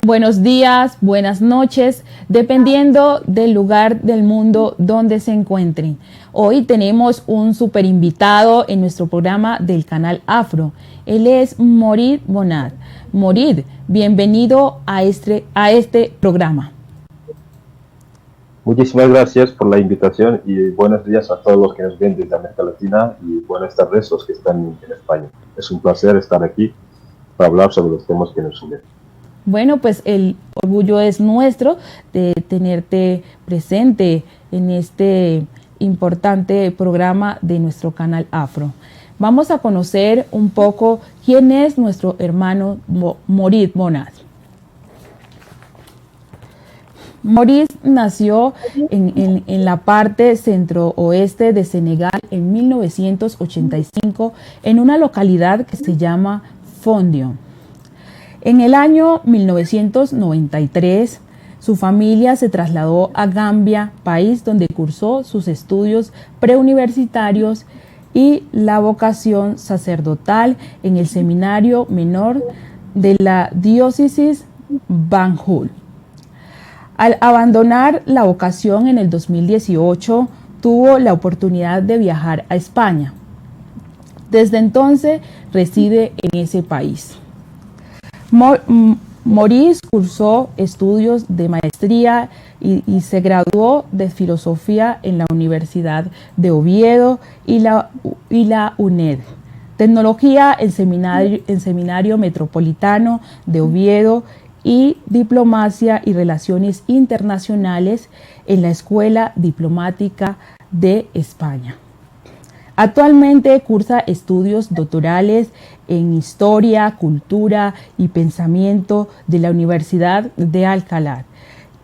buenos días, buenas noches, dependiendo del lugar del mundo donde se encuentren. Hoy tenemos un super invitado en nuestro programa del canal Afro. Él es Morid Bonad. Morid, bienvenido a este programa. Muchísimas gracias por la invitación y buenos días a todos los que nos ven desde América Latina y buenas tardes a los que están en España. Es un placer estar aquí para hablar sobre los temas que nos unen. Bueno, pues el orgullo es nuestro de tenerte presente en este importante programa de nuestro canal Afro. Vamos a conocer un poco quién es nuestro hermano Morid Bonad. Morid nació en la parte centro-oeste de Senegal en 1985 en una localidad que se llama Fondion. En el año 1993, su familia se trasladó a Gambia, país donde cursó sus estudios preuniversitarios y la vocación sacerdotal en el seminario menor de la diócesis Banjul. Al abandonar la vocación en el 2018, tuvo la oportunidad de viajar a España. Desde entonces reside en ese país. Morid cursó estudios de maestría y se graduó de filosofía en la Universidad de Oviedo y la UNED. Tecnología en Seminario Metropolitano de Oviedo y Diplomacia y Relaciones Internacionales en la Escuela Diplomática de España. Actualmente cursa estudios doctorales en Historia, Cultura y Pensamiento de la Universidad de Alcalá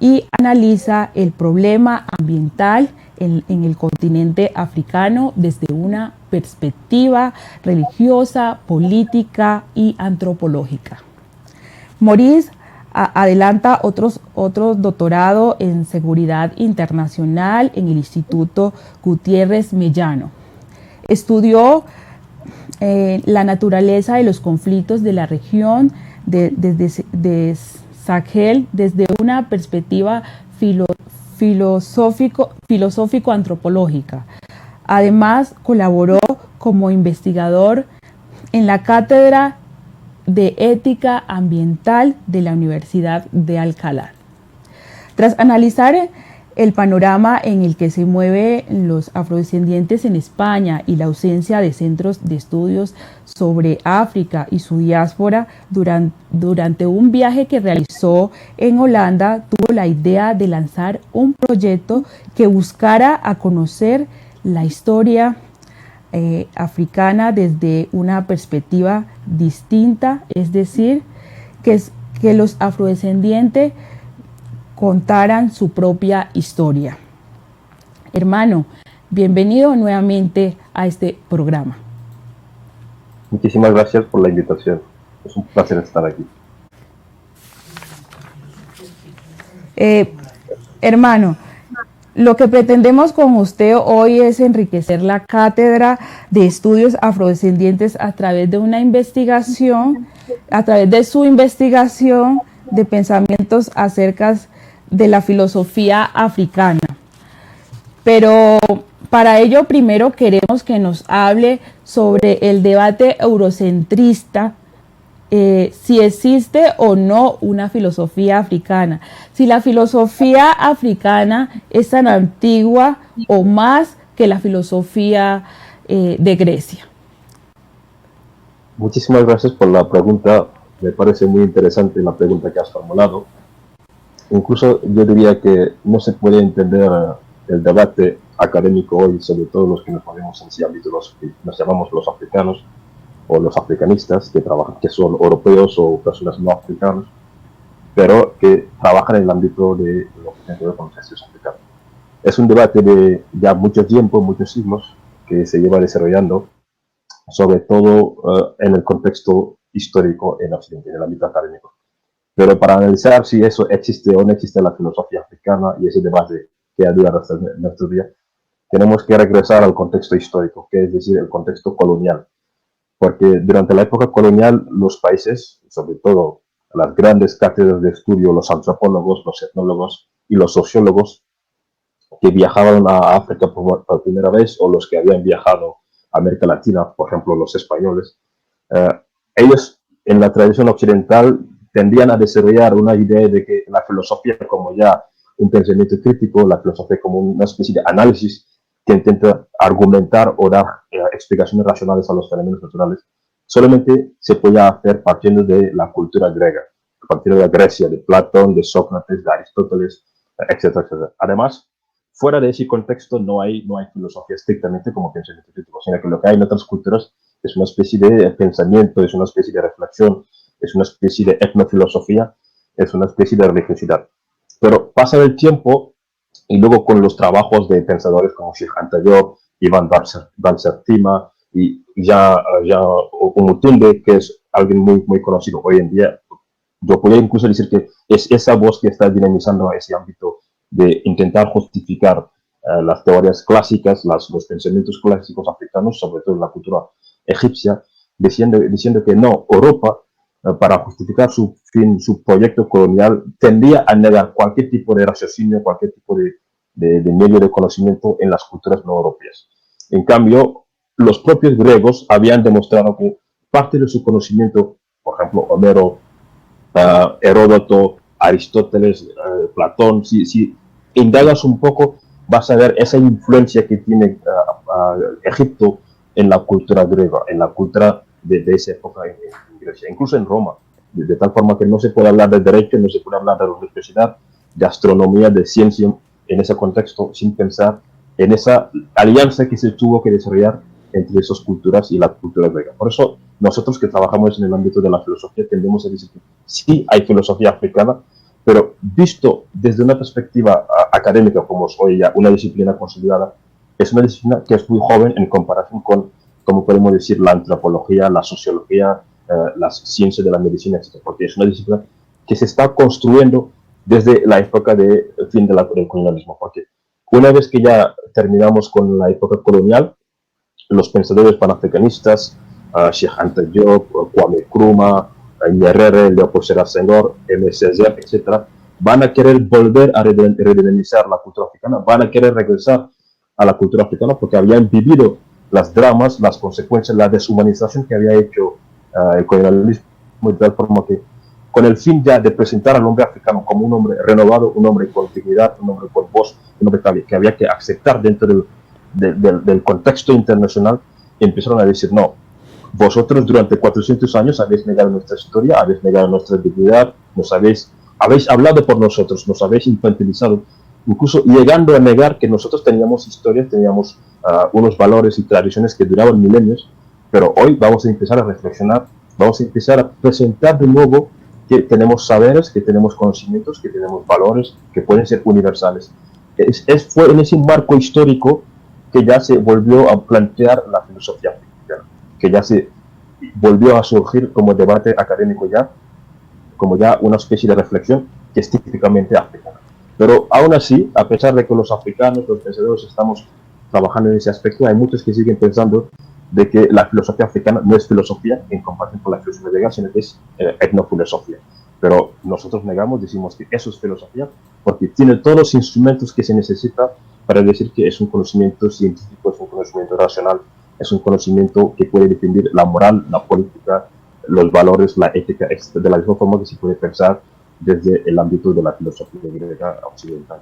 y analiza el problema ambiental en el continente africano desde una perspectiva religiosa, política y antropológica. Morid adelanta otros doctorados en Seguridad Internacional en el Instituto Gutiérrez Mellano. Estudió la naturaleza de los conflictos de la región de Sahel desde una perspectiva filosófico-antropológica. Además, colaboró como investigador en la Cátedra de Ética Ambiental de la Universidad de Alcalá. Tras analizar el panorama en el que se mueven los afrodescendientes en España y la ausencia de centros de estudios sobre África y su diáspora, durante un viaje que realizó en Holanda, tuvo la idea de lanzar un proyecto que buscara a conocer la historia africana desde una perspectiva distinta, es decir, que los afrodescendientes contaran su propia historia. Hermano, bienvenido nuevamente a este programa. Muchísimas gracias por la invitación. Es un placer estar aquí. Hermano, lo que pretendemos con usted hoy es enriquecer la cátedra de estudios afrodescendientes a través de una investigación, a través de su investigación de pensamientos acerca de la filosofía africana. Pero para ello primero queremos que nos hable sobre el debate eurocentrista, si existe o no una filosofía africana, si la filosofía africana es tan antigua o más que la filosofía de Grecia. Muchísimas gracias por la pregunta. Me parece muy interesante la pregunta que has formulado. Incluso yo diría que no se puede entender el debate académico hoy, sobre todo los que nos ponemos en ese ámbito, los que nos llamamos los africanos o los africanistas, que son europeos o personas no africanas, pero que trabajan en el ámbito de lo que tiene que ver con los estudios africanos. Es un debate de ya mucho tiempo, muchos siglos, que se lleva desarrollando, sobre todo en el contexto histórico en Occidente, en el ámbito académico. Pero para analizar si eso existe o no existe la filosofía africana y ese debate que ha durado hasta nuestro día, tenemos que regresar al contexto histórico, que es decir, el contexto colonial. Porque durante la época colonial los países, sobre todo las grandes cátedras de estudio, los antropólogos, los etnólogos y los sociólogos que viajaban a África por primera vez, o los que habían viajado a América Latina, por ejemplo, los españoles, ellos en la tradición occidental tendían a desarrollar una idea de que la filosofía como ya un pensamiento crítico, la filosofía como una especie de análisis que intenta argumentar o dar explicaciones racionales a los fenómenos naturales, solamente se podía hacer partiendo de la cultura griega, partiendo de Grecia, de Platón, de Sócrates, de Aristóteles, etcétera, etcétera. Además, fuera de ese contexto no hay filosofía estrictamente como pensamiento crítico, sino que lo que hay en otras culturas es una especie de pensamiento, es una especie de reflexión, es una especie de etnofilosofía, es una especie de religiosidad. Pero pasa el tiempo y luego con los trabajos de pensadores como Sheikh Anta Diop, Ivan Van Sertima y ya Umutunde, que es alguien muy conocido hoy en día, yo podría incluso decir que es esa voz que está dinamizando ese ámbito de intentar justificar las teorías clásicas, los pensamientos clásicos africanos, sobre todo en la cultura egipcia, diciendo que no, Europa, para justificar su proyecto colonial, tendía a negar cualquier tipo de raciocinio, cualquier tipo de medio de conocimiento en las culturas no europeas. En cambio, los propios griegos habían demostrado que parte de su conocimiento, por ejemplo, Homero, Heródoto, Aristóteles, Platón, si indagas un poco, vas a ver esa influencia que tiene Egipto en la cultura griega, en la cultura de esa época en Grecia, incluso en Roma, de tal forma que no se puede hablar de derecho, no se puede hablar de religiosidad, de astronomía, de ciencia, en ese contexto, sin pensar en esa alianza que se tuvo que desarrollar entre esas culturas y la cultura griega. Por eso, nosotros que trabajamos en el ámbito de la filosofía tendemos a decir que sí hay filosofía africana, pero visto desde una perspectiva académica, como es hoy ya una disciplina consolidada, es una disciplina que es muy joven en comparación con, como podemos decir, la antropología, la sociología, las ciencias de la medicina, etc. Porque es una disciplina que se está construyendo desde la época del fin del colonialismo. Porque una vez que ya terminamos con la época colonial, los pensadores panafricanistas, Sheikh Anta Diop, Kwame Nkrumah, Nyerere, Leopold Sédar Senghor, M. Césaire, etc., van a querer volver a redinamizar la cultura africana, van a querer regresar a la cultura africana porque habían vivido las dramas, las consecuencias, la deshumanización que había hecho el colonialismo, de tal forma que con el fin ya de presentar al hombre africano como un hombre renovado, un hombre con dignidad, un hombre con voz, un hombre que había que aceptar dentro del contexto internacional, empezaron a decir, no, vosotros durante 400 años habéis negado nuestra historia, habéis negado nuestra dignidad, habéis hablado por nosotros, nos habéis infantilizado, incluso llegando a negar que nosotros teníamos historias, teníamos unos valores y tradiciones que duraban milenios, pero hoy vamos a empezar a reflexionar, vamos a empezar a presentar de nuevo que tenemos saberes, que tenemos conocimientos, que tenemos valores que pueden ser universales. Fue en ese marco histórico que ya se volvió a plantear la filosofía africana, que ya se volvió a surgir como debate académico ya, como ya una especie de reflexión que es típicamente africana. Pero aún así, a pesar de que los africanos, los pensadores, estamos trabajando en ese aspecto, hay muchos que siguen pensando de que la filosofía africana no es filosofía en comparación con la filosofía griega, sino que es etnofilosofía. Pero nosotros negamos, decimos que eso es filosofía, porque tiene todos los instrumentos que se necesita para decir que es un conocimiento científico, es un conocimiento racional, es un conocimiento que puede definir la moral, la política, los valores, la ética, de la misma forma que se puede pensar desde el ámbito de la filosofía griega occidental.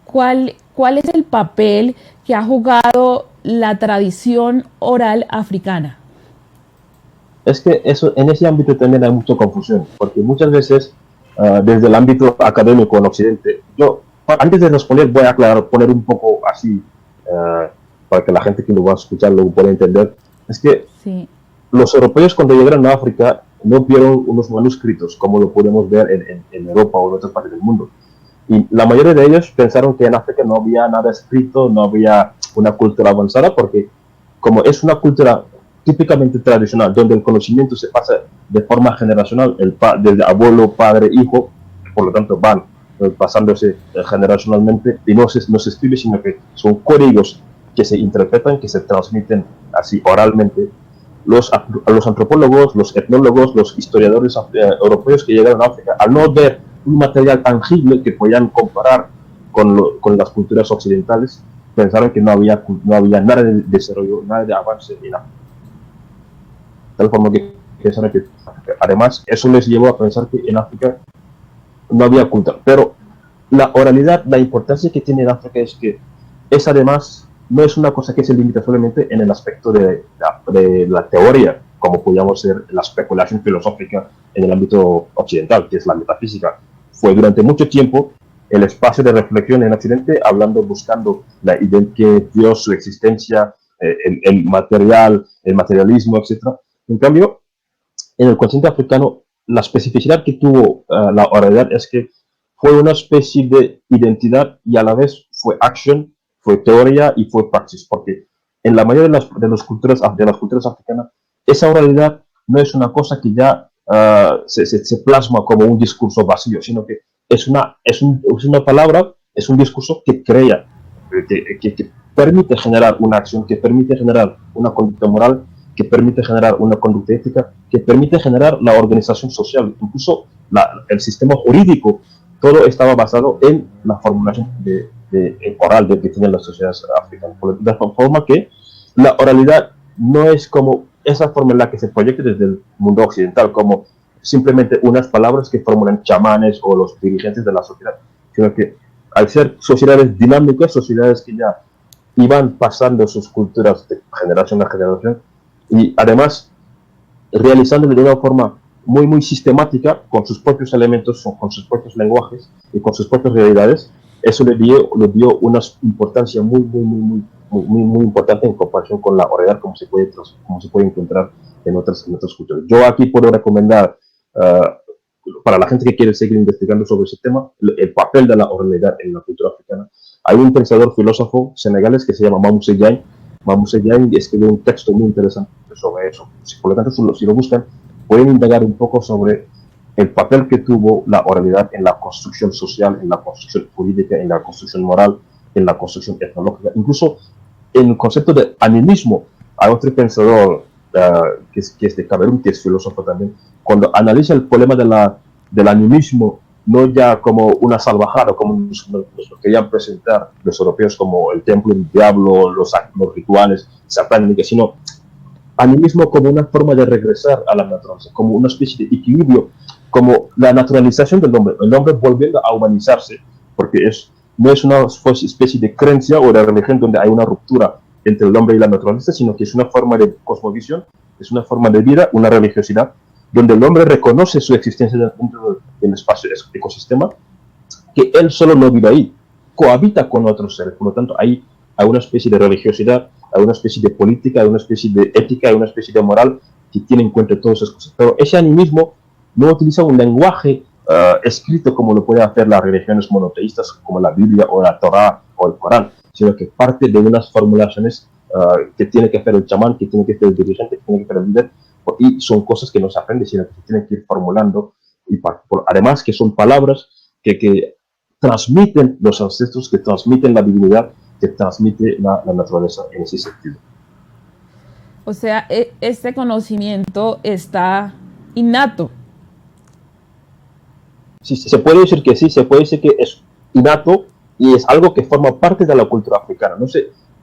¿Cuál es el papel que ha jugado la tradición oral africana? Es que en ese ámbito también hay mucha confusión, porque muchas veces desde el ámbito académico en Occidente, antes de responder voy a poner un poco así, para que la gente que lo va a escuchar lo pueda entender, es que sí, los europeos cuando llegaron a África no vieron unos manuscritos como lo podemos ver en Europa o en otras partes del mundo. Y la mayoría de ellos pensaron que en África no había nada escrito, no había una cultura avanzada, porque como es una cultura típicamente tradicional, donde el conocimiento se pasa de forma generacional, desde abuelo, padre, hijo, por lo tanto van pasándose generacionalmente, y no se escribe, sino que son códigos que se interpretan, que se transmiten así oralmente. los antropólogos, los etnólogos, los historiadores europeos que llegaron a África, al no ver un material tangible que podían comparar con las culturas occidentales, pensaron que no había nada de desarrollo, nada de avance en África. De tal forma que pensaron que, además, eso les llevó a pensar que en África no había cultura. Pero la oralidad, la importancia que tiene en África es que es además, no es una cosa que se limita solamente en el aspecto de la teoría, como podríamos ser la especulación filosófica en el ámbito occidental, que es la metafísica. Fue durante mucho tiempo el espacio de reflexión en Occidente, buscando la identidad, Dios, su existencia, el material, el materialismo, etc. En cambio, en el continente africano, la especificidad que tuvo la oralidad es que fue una especie de identidad y a la vez fue action, fue teoría y fue praxis, porque en la mayoría de las culturas africanas, esa oralidad no es una cosa que ya se plasma como un discurso vacío, sino que es una palabra, es un discurso que crea, que permite generar una acción, que permite generar una conducta moral, que permite generar una conducta ética, que permite generar la organización social, incluso el sistema jurídico. Todo estaba basado en la formulación oral que tienen las sociedades africanas. De forma que la oralidad no es como esa forma en la que se proyecta desde el mundo occidental, como simplemente unas palabras que formulan chamanes o los dirigentes de la sociedad, sino que al ser sociedades dinámicas, sociedades que ya iban pasando sus culturas de generación a generación y además realizándolo de una forma muy, muy sistemática, con sus propios elementos, con sus propios lenguajes y con sus propias realidades, eso le dio una importancia muy, muy, muy, muy, muy, muy importante en comparación con la oralidad como se puede encontrar en otras culturas. Yo aquí puedo recomendar para la gente que quiere seguir investigando sobre ese tema, el papel de la oralidad en la cultura africana. Hay un pensador filósofo senegalés que se llama Mamoussé Diagne. Mamoussé Diagne escribió un texto muy interesante sobre eso. Por lo tanto, si lo buscan, pueden indagar un poco sobre el papel que tuvo la oralidad en la construcción social, en la construcción jurídica, en la construcción moral, en la construcción etnológica, incluso en el concepto de animismo. Hay otro pensador que es de Camerún, que es filósofo también, cuando analiza el problema del animismo, no ya como una salvajada, como nos querían presentar los europeos como el templo del diablo, los rituales satánicos, sino animismo como una forma de regresar a la naturaleza, como una especie de equilibrio, como la naturalización del hombre, el hombre volviendo a humanizarse, porque no es una especie de creencia o de religión donde hay una ruptura entre el hombre y la naturaleza, sino que es una forma de cosmovisión, es una forma de vida, una religiosidad, donde el hombre reconoce su existencia dentro del espacio ecosistema, que él solo no vive ahí, cohabita con otros seres. Por lo tanto, hay una especie de religiosidad, hay una especie de política, hay una especie de ética, hay una especie de moral que tiene en cuenta todas esas cosas. Pero ese animismo no utiliza un lenguaje escrito como lo pueden hacer las religiones monoteístas como la Biblia o la Torá o el Corán, sino que parte de unas formulaciones que tiene que hacer el chamán, que tiene que hacer el dirigente, que tiene que hacer el líder, y son cosas que no se aprenden, sino que se tienen que ir formulando, y además que son palabras que transmiten los ancestros, que transmiten la divinidad, que transmite la naturaleza en ese sentido. O sea, este conocimiento está innato. Sí, se puede decir que sí, se puede decir que es innato y es algo que forma parte de la cultura africana.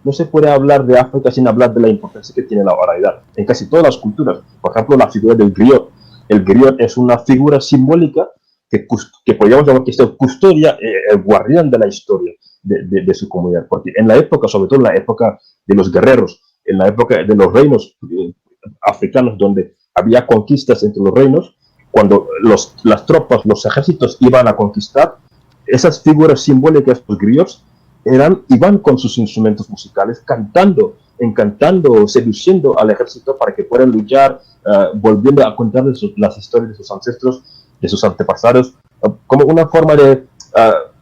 No se puede hablar de África sin hablar de la importancia que tiene la oralidad en casi todas las culturas. Por ejemplo, la figura del griot. El griot es una figura simbólica que podríamos llamar que es el custodia, el guardián de la historia de su comunidad. Porque en la época, sobre todo en la época de los guerreros, en la época de los reinos africanos, donde había conquistas entre los reinos, cuando las tropas, los ejércitos iban a conquistar, esas figuras simbólicas, los griots, iban con sus instrumentos musicales cantando, encantando, seduciendo al ejército para que puedan luchar, volviendo a contarles las historias de sus ancestros, de sus antepasados, como una forma de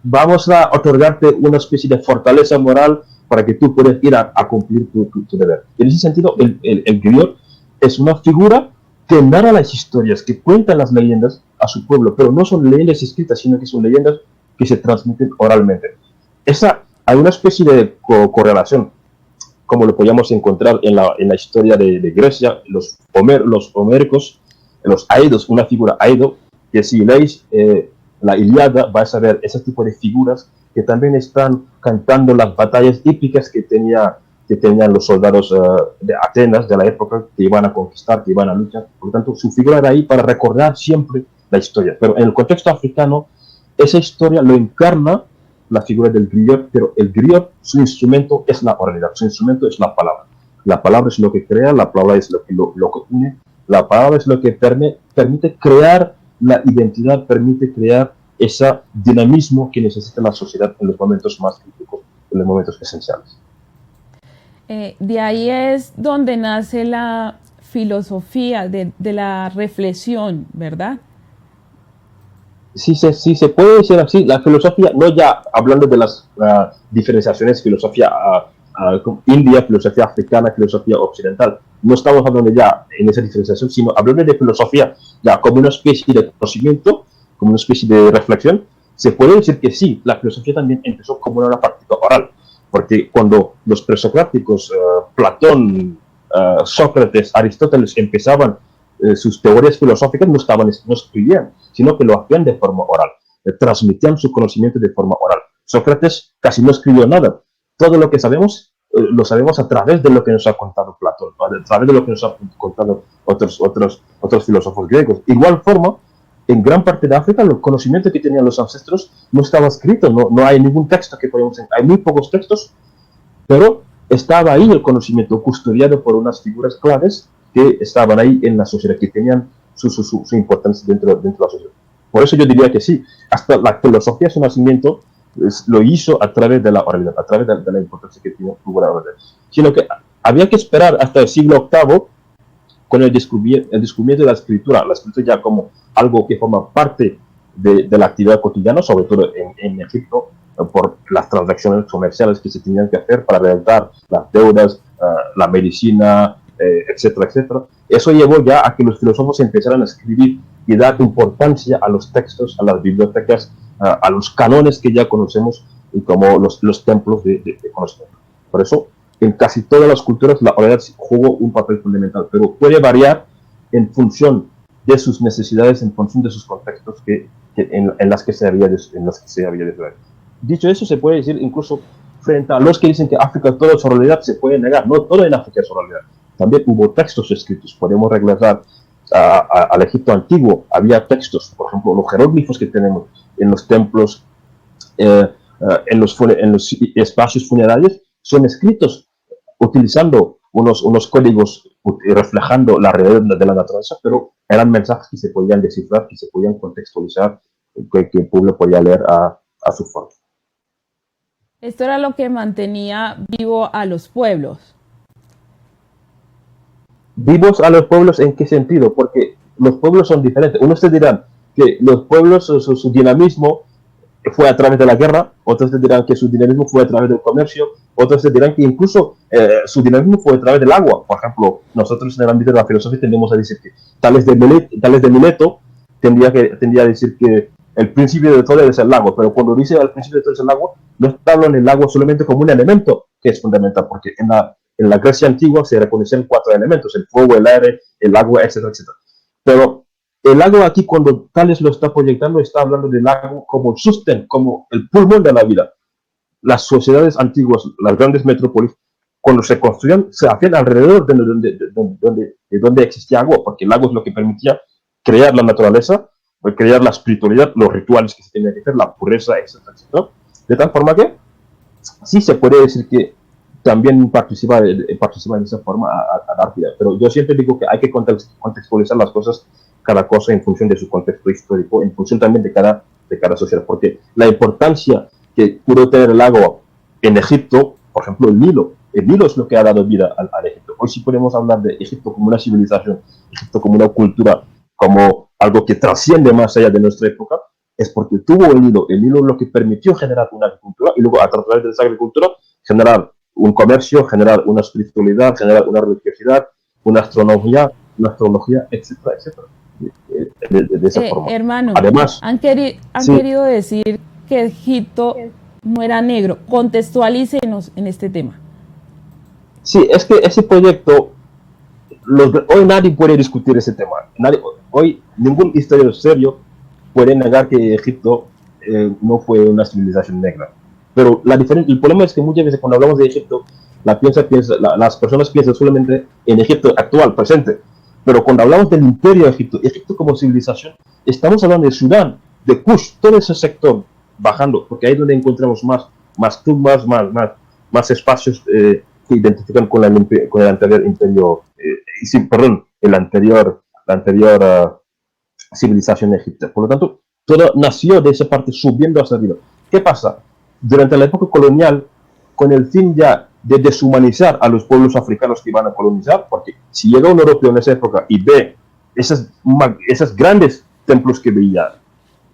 vamos a otorgarte una especie de fortaleza moral para que tú puedas ir a cumplir tu deber. En ese sentido, el griot es una figura que narra las historias, que cuenta las leyendas a su pueblo, pero no son leyendas escritas, sino que son leyendas que se transmiten oralmente. Hay una especie de correlación como lo podíamos encontrar en la historia de Grecia, los homéricos, los aidos, una figura aido, que si leéis la Ilíada vais a ver ese tipo de figuras que también están cantando las batallas hípicas que tenían los soldados de Atenas de la época, que iban a conquistar, que iban a luchar. Por lo tanto, su figura era ahí para recordar siempre la historia. Pero en el contexto africano, esa historia lo encarna la figura del griot, pero el griot, su instrumento es la oralidad, su instrumento es la palabra. La palabra es lo que crea, la palabra es lo que une, la palabra es lo que permite crear la identidad, permite crear ese dinamismo que necesita la sociedad en los momentos más críticos, en los momentos esenciales. De ahí es donde nace la filosofía de la reflexión, ¿verdad? Sí, se puede decir así, la filosofía, no ya hablando de las diferenciaciones, filosofía india, filosofía africana, filosofía occidental, no estamos hablando ya en esa diferenciación, sino hablando de filosofía ya como una especie de conocimiento, como una especie de reflexión. Se puede decir que sí, la filosofía también empezó como una práctica oral, porque cuando los presocráticos, Platón, Sócrates, Aristóteles empezaban sus teorías filosóficas, no escribían, sino que lo hacían de forma oral, transmitían su conocimiento de forma oral. Sócrates casi no escribió nada. Todo lo que sabemos, lo sabemos a través de lo que nos ha contado Platón, a través de lo que nos ha contado otros filósofos griegos. Igual forma, en gran parte de África, el conocimiento que tenían los ancestros no estaba escrito, no hay ningún texto que podemos encontrar. Hay muy pocos textos, pero estaba ahí el conocimiento custodiado por unas figuras claves que estaban ahí en la sociedad, que tenían su importancia dentro de la sociedad. Por eso yo diría que sí, hasta la filosofía, su nacimiento, lo hizo a través de la oralidad, a través de la importancia que tuvo la oralidad. Sino que había que esperar hasta el siglo VIII con el descubrimiento de la escritura ya como algo que forma parte de la actividad cotidiana, sobre todo en Egipto, por las transacciones comerciales que se tenían que hacer para realizar las deudas, la medicina, etcétera, etcétera. Eso llevó ya a que los filósofos empezaran a escribir y dar importancia a los textos, a las bibliotecas, a los canones que ya conocemos y como los templos de conocimiento. Por eso, en casi todas las culturas la oralidad jugó un papel fundamental, pero puede variar en función de sus necesidades, en función de sus contextos en las que se había desarrollado. Dicho eso, se puede decir incluso frente a los que dicen que África todo es oralidad, se puede negar. No todo en África es oralidad. También hubo textos escritos. Podemos regresar al Egipto antiguo. Había textos, por ejemplo, los jeroglíficos que tenemos en los templos, en los espacios funerarios, son escritos utilizando unos códigos reflejando la realidad de la naturaleza, pero eran mensajes que se podían descifrar, que se podían contextualizar, que el pueblo podía leer a su forma. Esto era lo que mantenía vivo a los pueblos. ¿Vivos a los pueblos en qué sentido? Porque los pueblos son diferentes. Unos te dirán que los pueblos, su dinamismo fue a través de la guerra, otros te dirán que su dinamismo fue a través del comercio, otros te dirán que incluso su dinamismo fue a través del agua. Por ejemplo, nosotros en el ámbito de la filosofía tendemos a decir que Tales de Mileto tendría a decir que el principio de todo es el agua, pero cuando dice el principio de todo es el agua, no está hablando del agua solamente como un elemento que es fundamental, porque en la Grecia antigua se reconocían 4 elementos: el fuego, el aire, el agua, etcétera, etcétera. Pero el agua aquí, cuando Tales lo está proyectando, está hablando del agua como el sostén, como el pulmón de la vida. Las sociedades antiguas, las grandes metrópolis, cuando se construían, se hacían alrededor de donde existía agua, porque el agua es lo que permitía crear la naturaleza, crear la espiritualidad, los rituales que se tenían que hacer, la pureza, etcétera, etcétera. De tal forma que sí se puede decir que también participa en esa forma a dar vida. Pero yo siempre digo que hay que contextualizar las cosas, cada cosa en función de su contexto histórico, en función también de cada sociedad, porque la importancia que pudo tener el agua en Egipto, por ejemplo, el Nilo es lo que ha dado vida al Egipto. Hoy sí podemos hablar de Egipto como una civilización, Egipto como una cultura, como algo que trasciende más allá de nuestra época, es porque tuvo el Nilo es lo que permitió generar una agricultura, y luego a través de esa agricultura generar un comercio, generar una espiritualidad, generar una religiosidad, una astrología, etcétera, etcétera. De esa forma. Hermano, además, han querido decir que Egipto no era negro. Contextualícenos en este tema. Sí, es que ese proyecto, hoy nadie puede discutir ese tema. Hoy ningún historiador serio puede negar que Egipto no fue una civilización negra. Pero el problema es que muchas veces cuando hablamos de Egipto, las personas piensan solamente en Egipto actual, presente. Pero cuando hablamos del imperio de Egipto, Egipto como civilización, estamos hablando de Sudán, de Kush, todo ese sector bajando, porque ahí es donde encontramos más tumbas, más espacios que identifican con el anterior imperio, sí, perdón, la anterior civilización egipcia. Por lo tanto, todo nació de esa parte subiendo hacia arriba. ¿Qué pasa? Durante la época colonial, con el fin ya de deshumanizar a los pueblos africanos que iban a colonizar, porque si llega un europeo en esa época y ve esas grandes templos que veía,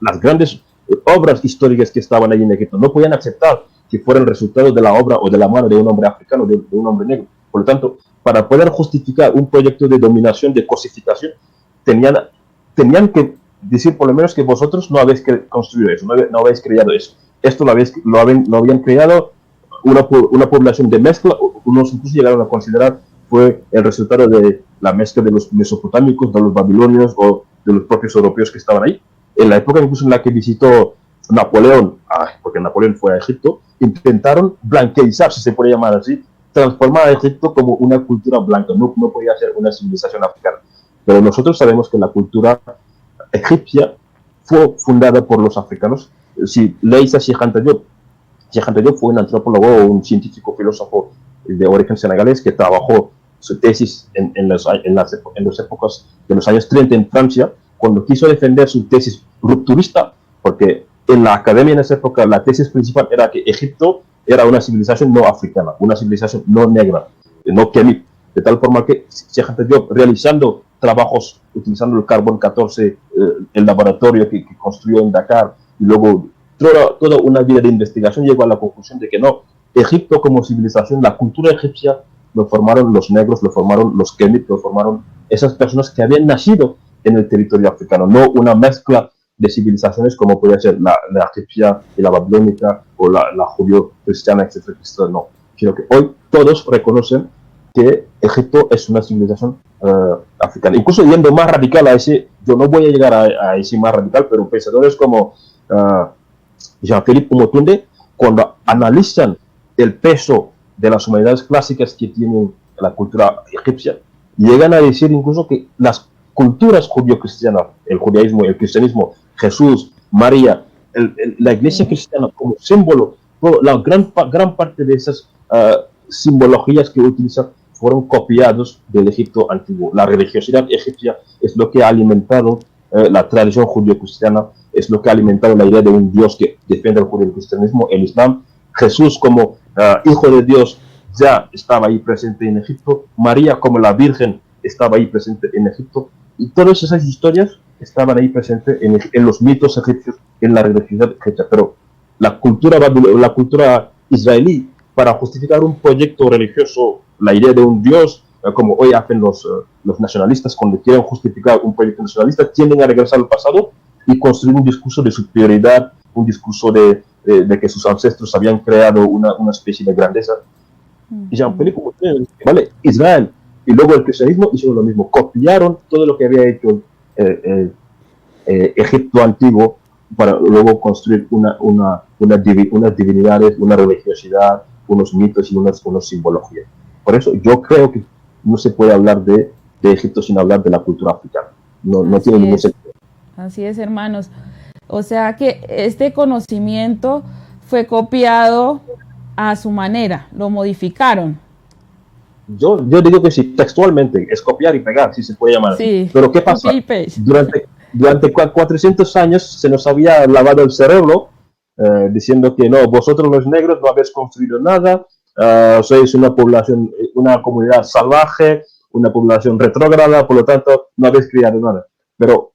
las grandes obras históricas que estaban ahí en Egipto, no podían aceptar que fueran el resultado de la obra o de la mano de un hombre africano, de un hombre negro. Por lo tanto, para poder justificar un proyecto de dominación, de cosificación, tenían que decir por lo menos que vosotros no habéis construido eso, no habéis creado eso. Esto lo habían creado una población de mezcla, unos incluso llegaron a considerar fue el resultado de la mezcla de los mesopotámicos, de los babilonios o de los propios europeos que estaban ahí. En la época incluso en la que visitó Napoleón, porque Napoleón fue a Egipto, intentaron blanqueizar, si se puede llamar así, transformar a Egipto como una cultura blanca, no podía ser una civilización africana. Pero nosotros sabemos que la cultura egipcia fue fundada por los africanos. Si leéis a Cheikh Anta Diop fue un antropólogo o un científico filósofo de origen senegalés que trabajó su tesis en las épocas de los años 30 en Francia, cuando quiso defender su tesis rupturista, porque en la academia en esa época la tesis principal era que Egipto era una civilización no africana, una civilización no negra, no quemit, de tal forma que Cheikh Anta Diop, realizando trabajos utilizando el carbón 14, el laboratorio que construyó en Dakar, y luego toda una vida de investigación, llegó a la conclusión de que no, Egipto como civilización, la cultura egipcia lo formaron los negros, lo formaron los quemit, lo formaron esas personas que habían nacido en el territorio africano, no una mezcla de civilizaciones como podría ser la egipcia y la babilónica o la judío-cristiana, etcétera, etcétera, no. Sino que hoy todos reconocen que Egipto es una civilización africana. Incluso yendo más radical a ese, yo no voy a llegar a ese más radical, pero pensadores como Jean-Philippe Omotunde, cuando analizan el peso de las humanidades clásicas que tienen la cultura egipcia, llegan a decir incluso que las culturas judío-cristianas, el judaísmo, el cristianismo, Jesús, María, la iglesia cristiana como símbolo, la gran parte de esas simbologías que utilizan fueron copiados del Egipto antiguo. La religiosidad egipcia es lo que ha alimentado la tradición judío-cristiana, es lo que ha alimentado la idea de un Dios que defiende el judío-cristianismo, el Islam. Jesús como hijo de Dios ya estaba ahí presente en Egipto, María como la Virgen estaba ahí presente en Egipto, y todas esas historias estaban ahí presentes en los mitos egipcios, en la religiosidad egipcia. Pero la cultura israelí, para justificar un proyecto religioso, la idea de un Dios, como hoy hacen los nacionalistas cuando quieren justificar un proyecto nacionalista, tienden a regresar al pasado y construir un discurso de superioridad, un discurso de que sus ancestros habían creado una especie de grandeza. Y Jean-Philippe, ¿vale? Israel y luego el cristianismo hicieron lo mismo, copiaron todo lo que había hecho Egipto antiguo para luego construir unas divinidades, una religiosidad, unos mitos y unas simbologías. Por eso yo creo que no se puede hablar de Egipto sin hablar de la cultura africana. No tiene ningún sentido. Así es, hermanos. O sea que este conocimiento fue copiado a su manera, lo modificaron. Yo digo que sí, textualmente, es copiar y pegar, si se puede llamar así. Sí. Pero ¿qué pasa? Durante 400 años se nos había lavado el cerebro diciendo que no, vosotros los negros no habéis construido nada, sois una población, una comunidad salvaje, una población retrógrada, por lo tanto no habéis creado nada. Pero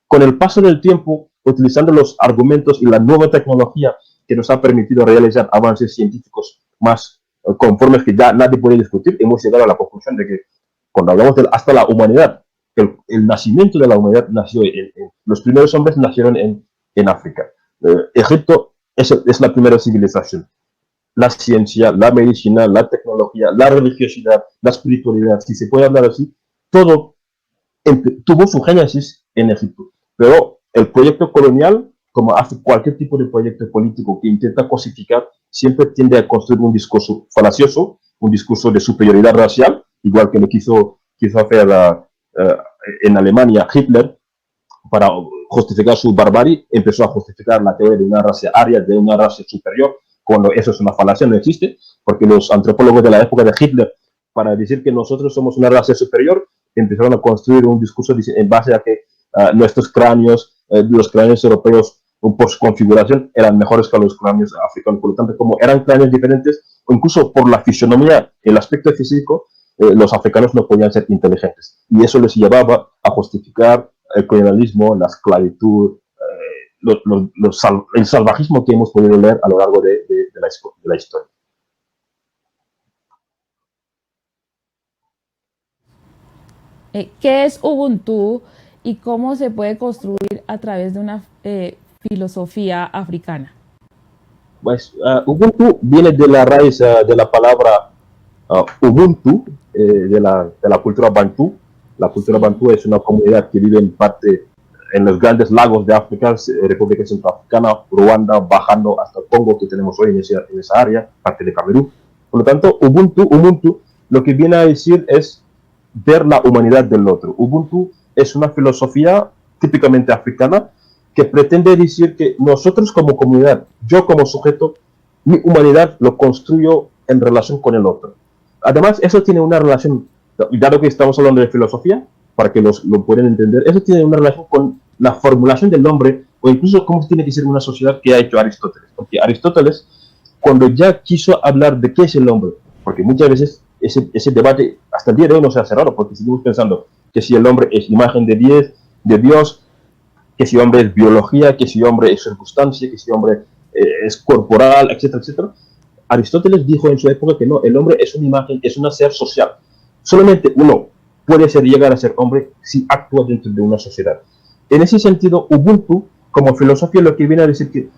con el paso del tiempo, utilizando los argumentos y la nueva tecnología que nos ha permitido realizar avances científicos más conformes que ya nadie puede discutir, hemos llegado a la conclusión de que cuando hablamos hasta la humanidad, el nacimiento de la humanidad nació los primeros hombres nacieron en África. Egipto es la primera civilización. la ciencia, la medicina, la tecnología, la religiosidad, la espiritualidad, si se puede hablar así, todo tuvo su génesis en Egipto. Pero el proyecto colonial, como hace cualquier tipo de proyecto político que intenta cosificar, siempre tiende a construir un discurso falacioso, un discurso de superioridad racial, igual que lo quiso hacer en Alemania Hitler para justificar su barbarie, empezó a justificar la teoría de una raza aria, de una raza superior, cuando eso es una falacia, no existe, porque los antropólogos de la época de Hitler, para decir que nosotros somos una raza superior, empezaron a construir un discurso en base a que nuestros cráneos, los cráneos europeos, por su configuración, eran mejores que los cráneos africanos. Por lo tanto, como eran cráneos diferentes, o incluso por la fisionomía, el aspecto físico, los africanos no podían ser inteligentes. Y eso les llevaba a justificar el colonialismo, la esclavitud, el salvajismo que hemos podido leer a lo largo de la historia. ¿Qué es Ubuntu y cómo se puede construir a través de una filosofía africana? Pues Ubuntu viene de la raíz de la palabra Ubuntu, de la cultura Bantú. La cultura Bantú es una comunidad que vive en parte en los grandes lagos de África, República Centroafricana, Ruanda, bajando hasta el Congo que tenemos hoy en esa área, parte de Camerún. Por lo tanto, Ubuntu, lo que viene a decir es ver la humanidad del otro. Ubuntu es una filosofía típicamente africana que pretende decir que nosotros como comunidad, yo como sujeto, mi humanidad lo construyo en relación con el otro. Además, eso tiene una relación, dado que estamos hablando de filosofía, para que lo puedan entender, eso tiene una relación con la formulación del hombre, o incluso cómo tiene que ser una sociedad que ha hecho Aristóteles. Porque Aristóteles, cuando ya quiso hablar de qué es el hombre, porque muchas veces ese debate hasta el día de hoy no se ha cerrado, porque seguimos pensando que si el hombre es imagen de Dios, que si el hombre es biología, que si el hombre es circunstancia, que si el hombre es corporal, etcétera, etcétera. Aristóteles dijo en su época que no, el hombre es una imagen, es un ser social. Solamente uno puede llegar a ser hombre si actúa dentro de una sociedad. En ese sentido, Ubuntu, como filosofía, lo que viene a decir que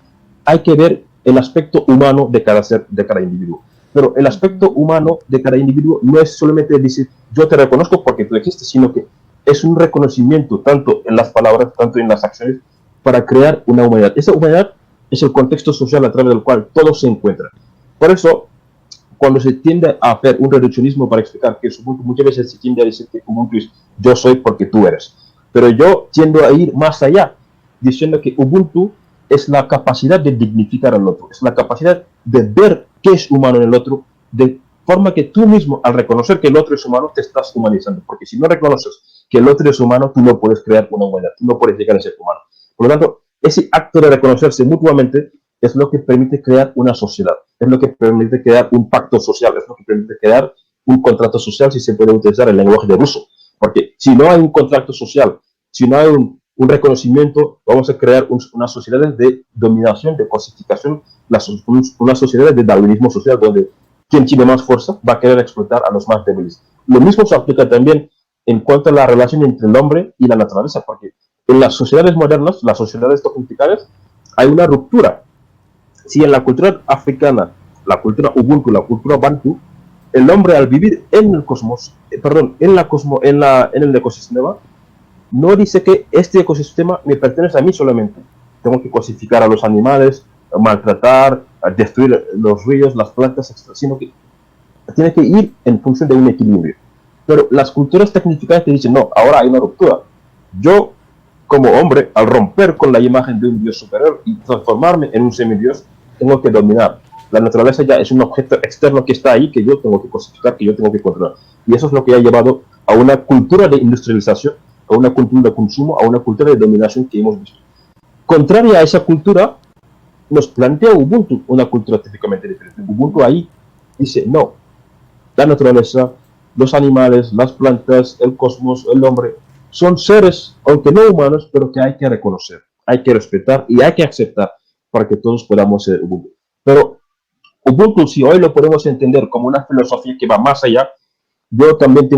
hay que ver el aspecto humano de cada ser, de cada individuo. Pero el aspecto humano de cada individuo no es solamente decir, yo te reconozco porque tú existes, sino que es un reconocimiento tanto en las palabras, tanto en las acciones, para crear una humanidad. Esa humanidad es el contexto social a través del cual todos se encuentran. Por eso, cuando se tiende a hacer un reduccionismo para explicar que es Ubuntu, muchas veces se tiende a decir que Ubuntu es yo soy porque tú eres. Pero yo tiendo a ir más allá, diciendo que Ubuntu es la capacidad de dignificar al otro, es la capacidad de ver qué es humano en el otro, de forma que tú mismo, al reconocer que el otro es humano, te estás humanizando. Porque si no reconoces que el otro es humano, tú no puedes crear una humanidad, tú no puedes llegar a ser humano. Por lo tanto, ese acto de reconocerse mutuamente es lo que permite crear una sociedad, es lo que permite crear un pacto social, es lo que permite crear un contrato social, si se puede utilizar el lenguaje de Rousseau. Porque si no hay un contrato social, si no hay un reconocimiento, vamos a crear unas sociedades de dominación, de cosificación, unas sociedades de darwinismo social, donde quien tiene más fuerza va a querer explotar a los más débiles. Lo mismo se aplica también en cuanto a la relación entre el hombre y la naturaleza, porque en las sociedades modernas, las sociedades tecnificales, hay una ruptura. Si en la cultura africana, la cultura Ubuntu, la cultura Bantu, el hombre al vivir en el cosmos, en el ecosistema, no dice que este ecosistema me pertenece a mí solamente. Tengo que cosificar a los animales, maltratar, destruir los ríos, las plantas, etc., sino que tiene que ir en función de un equilibrio. Pero las culturas tecnificadas te dicen, no, ahora hay una ruptura. Yo, como hombre, al romper con la imagen de un dios superior y transformarme en un semidios, tengo que dominar. La naturaleza ya es un objeto externo que está ahí, que yo tengo que cosificar, que yo tengo que controlar. Y eso es lo que ha llevado a una cultura de industrialización, a una cultura de consumo, a una cultura de dominación que hemos visto. Contraria a esa cultura, nos plantea Ubuntu una cultura típicamente diferente. Ubuntu ahí dice, no, la naturaleza, los animales, las plantas, el cosmos, el hombre, son seres, aunque no humanos, pero que hay que reconocer, hay que respetar y hay que aceptar para que todos podamos ser Ubuntu. Pero Ubuntu, si hoy lo podemos entender como una filosofía que va más allá, yo también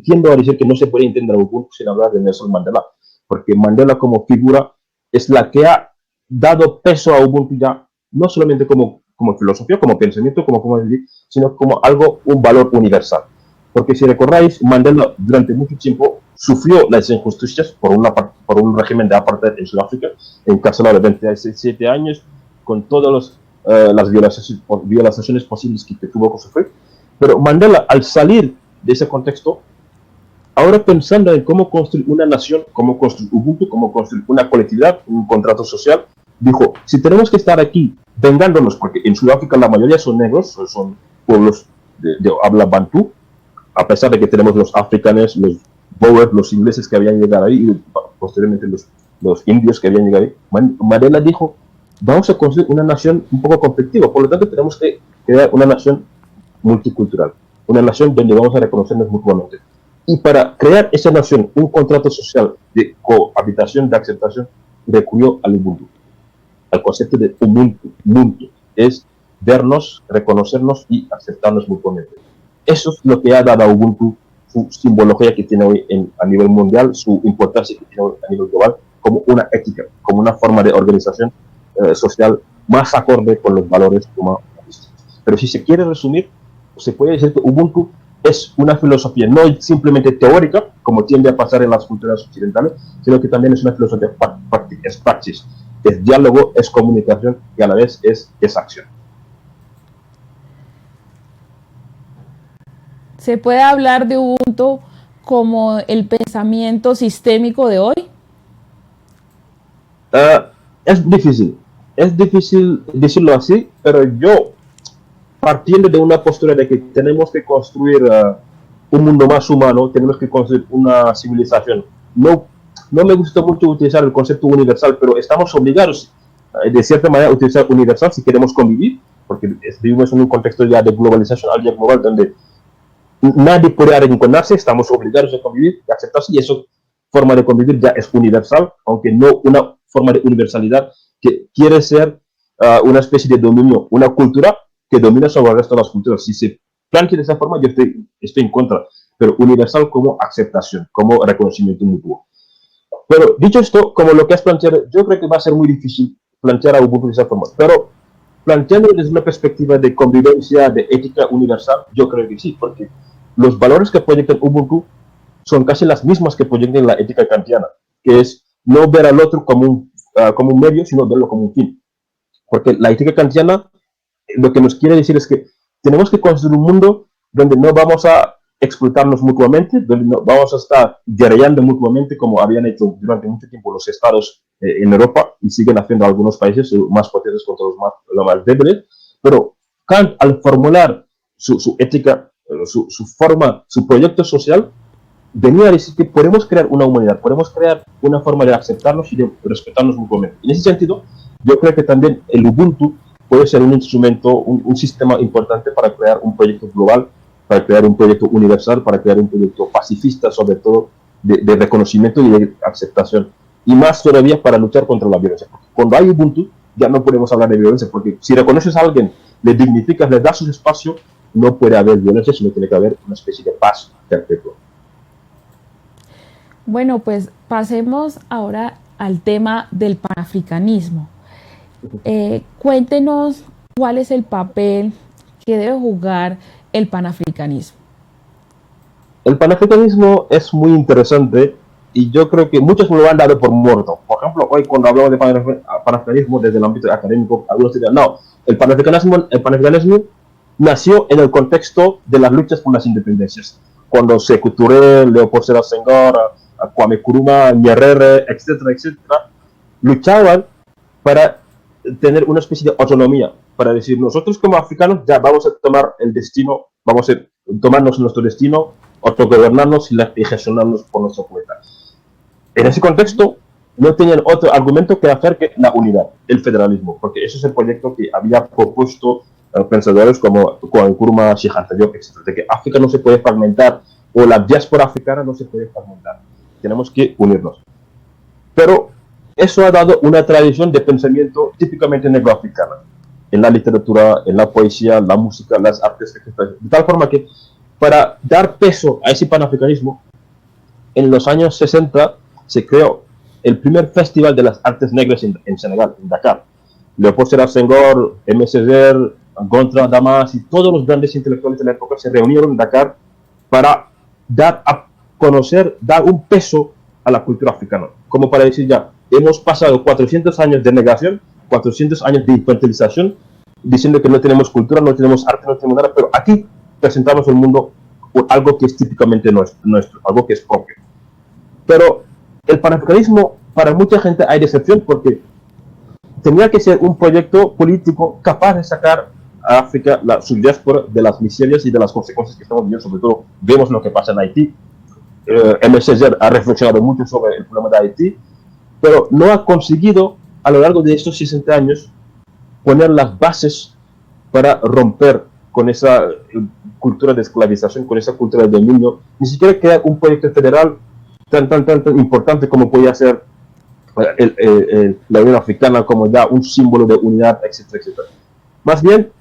tiendo a decir que no se puede entender Ubuntu sin hablar de Nelson Mandela, porque Mandela como figura es la que ha dado peso a Ubuntu ya, no solamente como como filosofía, como pensamiento, como forma de vivir, sino como algo, un valor universal. Porque si recordáis, Mandela durante mucho tiempo sufrió las injusticias por un régimen de apartheid en Sudáfrica, encarcelado de 27 años, con todas las violaciones posibles que tuvo que sufrir. Pero Mandela, al salir de ese contexto, ahora pensando en cómo construir una nación, cómo construir Ubuntu, cómo construir una colectividad, un contrato social, dijo, si tenemos que estar aquí vengándonos, porque en Sudáfrica la mayoría son negros, son pueblos de habla bantú, a pesar de que tenemos los africanos, los boers, los ingleses que habían llegado ahí, y posteriormente los indios que habían llegado ahí, Mandela dijo, vamos a construir una nación un poco conflictiva, por lo tanto tenemos que crear una nación multicultural, una nación donde vamos a reconocernos mutuamente. Y para crear esa nación, un contrato social de cohabitación, de aceptación, recurrió al Ubuntu, al concepto de Ubuntu, es vernos, reconocernos y aceptarnos mutuamente. Eso es lo que ha dado a Ubuntu su simbología que tiene hoy a nivel mundial, su importancia que tiene hoy a nivel global, como una ética, como una forma de organización social más acorde con los valores humanistas. Pero si se quiere resumir, se puede decir que Ubuntu es una filosofía no simplemente teórica, como tiende a pasar en las culturas occidentales, sino que también es una filosofía práctica, es praxis, es diálogo, es comunicación y a la vez es acción. ¿Se puede hablar de Ubuntu como el pensamiento sistémico de hoy? Es difícil decirlo así, pero yo, partiendo de una postura de que tenemos que construir un mundo más humano, tenemos que construir una civilización. No me gusta mucho utilizar el concepto universal, pero estamos obligados, de cierta manera, a utilizar universal si queremos convivir, porque vivimos en un contexto ya de globalización, al día global, donde nadie puede arrinconarse, estamos obligados a convivir y aceptarse, y esa forma de convivir ya es universal, aunque no una forma de universalidad que quiere ser una especie de dominio, una cultura que domina sobre el resto de las culturas. Si se plantea de esa forma, yo estoy en contra, pero universal como aceptación, como reconocimiento mutuo. Pero dicho esto, como lo que has planteado, yo creo que va a ser muy difícil plantear a Ubuntu de esa forma, pero planteando desde una perspectiva de convivencia, de ética universal, yo creo que sí, porque los valores que proyectan Ubuntu son casi las mismas que proyectan la ética kantiana, que es no ver al otro como un medio, sino verlo como un fin. Porque la ética kantiana lo que nos quiere decir es que tenemos que construir un mundo donde no vamos a explotarnos mutuamente, donde no vamos a estar guerreando mutuamente como habían hecho durante mucho tiempo los estados en Europa y siguen haciendo algunos países más potentes contra los más débiles. Pero Kant, al formular su ética, su forma, su proyecto social, venía a decir que podemos crear una humanidad, podemos crear una forma de aceptarnos y de respetarnos mutuamente. En ese sentido, yo creo que también el Ubuntu puede ser un instrumento, un sistema importante para crear un proyecto global, para crear un proyecto universal, para crear un proyecto pacifista, sobre todo, de reconocimiento y de aceptación. Y más todavía para luchar contra la violencia. Cuando hay Ubuntu, ya no podemos hablar de violencia, porque si reconoces a alguien, le dignificas, le das su espacio, no puede haber violencia, sino tiene que haber una especie de paz perpetua. Bueno, pues pasemos ahora al tema del panafricanismo. Cuéntenos cuál es el papel que debe jugar el panafricanismo. El panafricanismo es muy interesante y yo creo que muchos me lo han dado por muerto. Por ejemplo, hoy cuando hablamos de panafricanismo desde el ámbito académico, algunos dirán, no, el panafricanismo nació en el contexto de las luchas por las independencias. Cuando Sékou Touré, Léopold Sédar Senghor, Kwame Nkrumah, Nyerere, etcétera, etcétera, luchaban para tener una especie de autonomía, para decir, nosotros como africanos ya vamos a tomar el destino, vamos a tomarnos nuestro destino, autogobernarnos y gestionarnos por nuestra cuenta. En ese contexto, no tenían otro argumento que hacer que la unidad, el federalismo, porque ese es el proyecto que había propuesto pensadores como Kwame Nkrumah, Cheikh Anta Diop, etc., de que África no se puede fragmentar, o la diáspora africana no se puede fragmentar. Tenemos que unirnos. Pero eso ha dado una tradición de pensamiento típicamente negroafricana, en la literatura, en la poesía, la música, las artes, etc. De tal forma que, para dar peso a ese panafricanismo, en los años 60 se creó el primer festival de las artes negras en Senegal, en Dakar. Leopold Sédar Senghor, M. Césaire, Gontran Damas y todos los grandes intelectuales de la época se reunieron en Dakar para dar a conocer, dar un peso a la cultura africana. Como para decir ya, hemos pasado 400 años de negación, 400 años de infantilización, diciendo que no tenemos cultura, no tenemos arte, no tenemos nada, pero aquí presentamos al mundo algo que es típicamente nuestro, algo que es propio. Pero el panafricanismo, para mucha gente hay decepción porque tenía que ser un proyecto político capaz de sacar a África, su diáspora, de las miserias y de las consecuencias que estamos viendo. Sobre todo, vemos lo que pasa en Haití. M. Césaire ha reflexionado mucho sobre el problema de Haití, pero no ha conseguido, a lo largo de estos 60 años, poner las bases para romper con esa cultura de esclavización, con esa cultura de dominio. Ni siquiera crear un proyecto federal tan importante como podía ser la Unión Africana, como ya un símbolo de unidad, etcétera, etcétera. Más bien,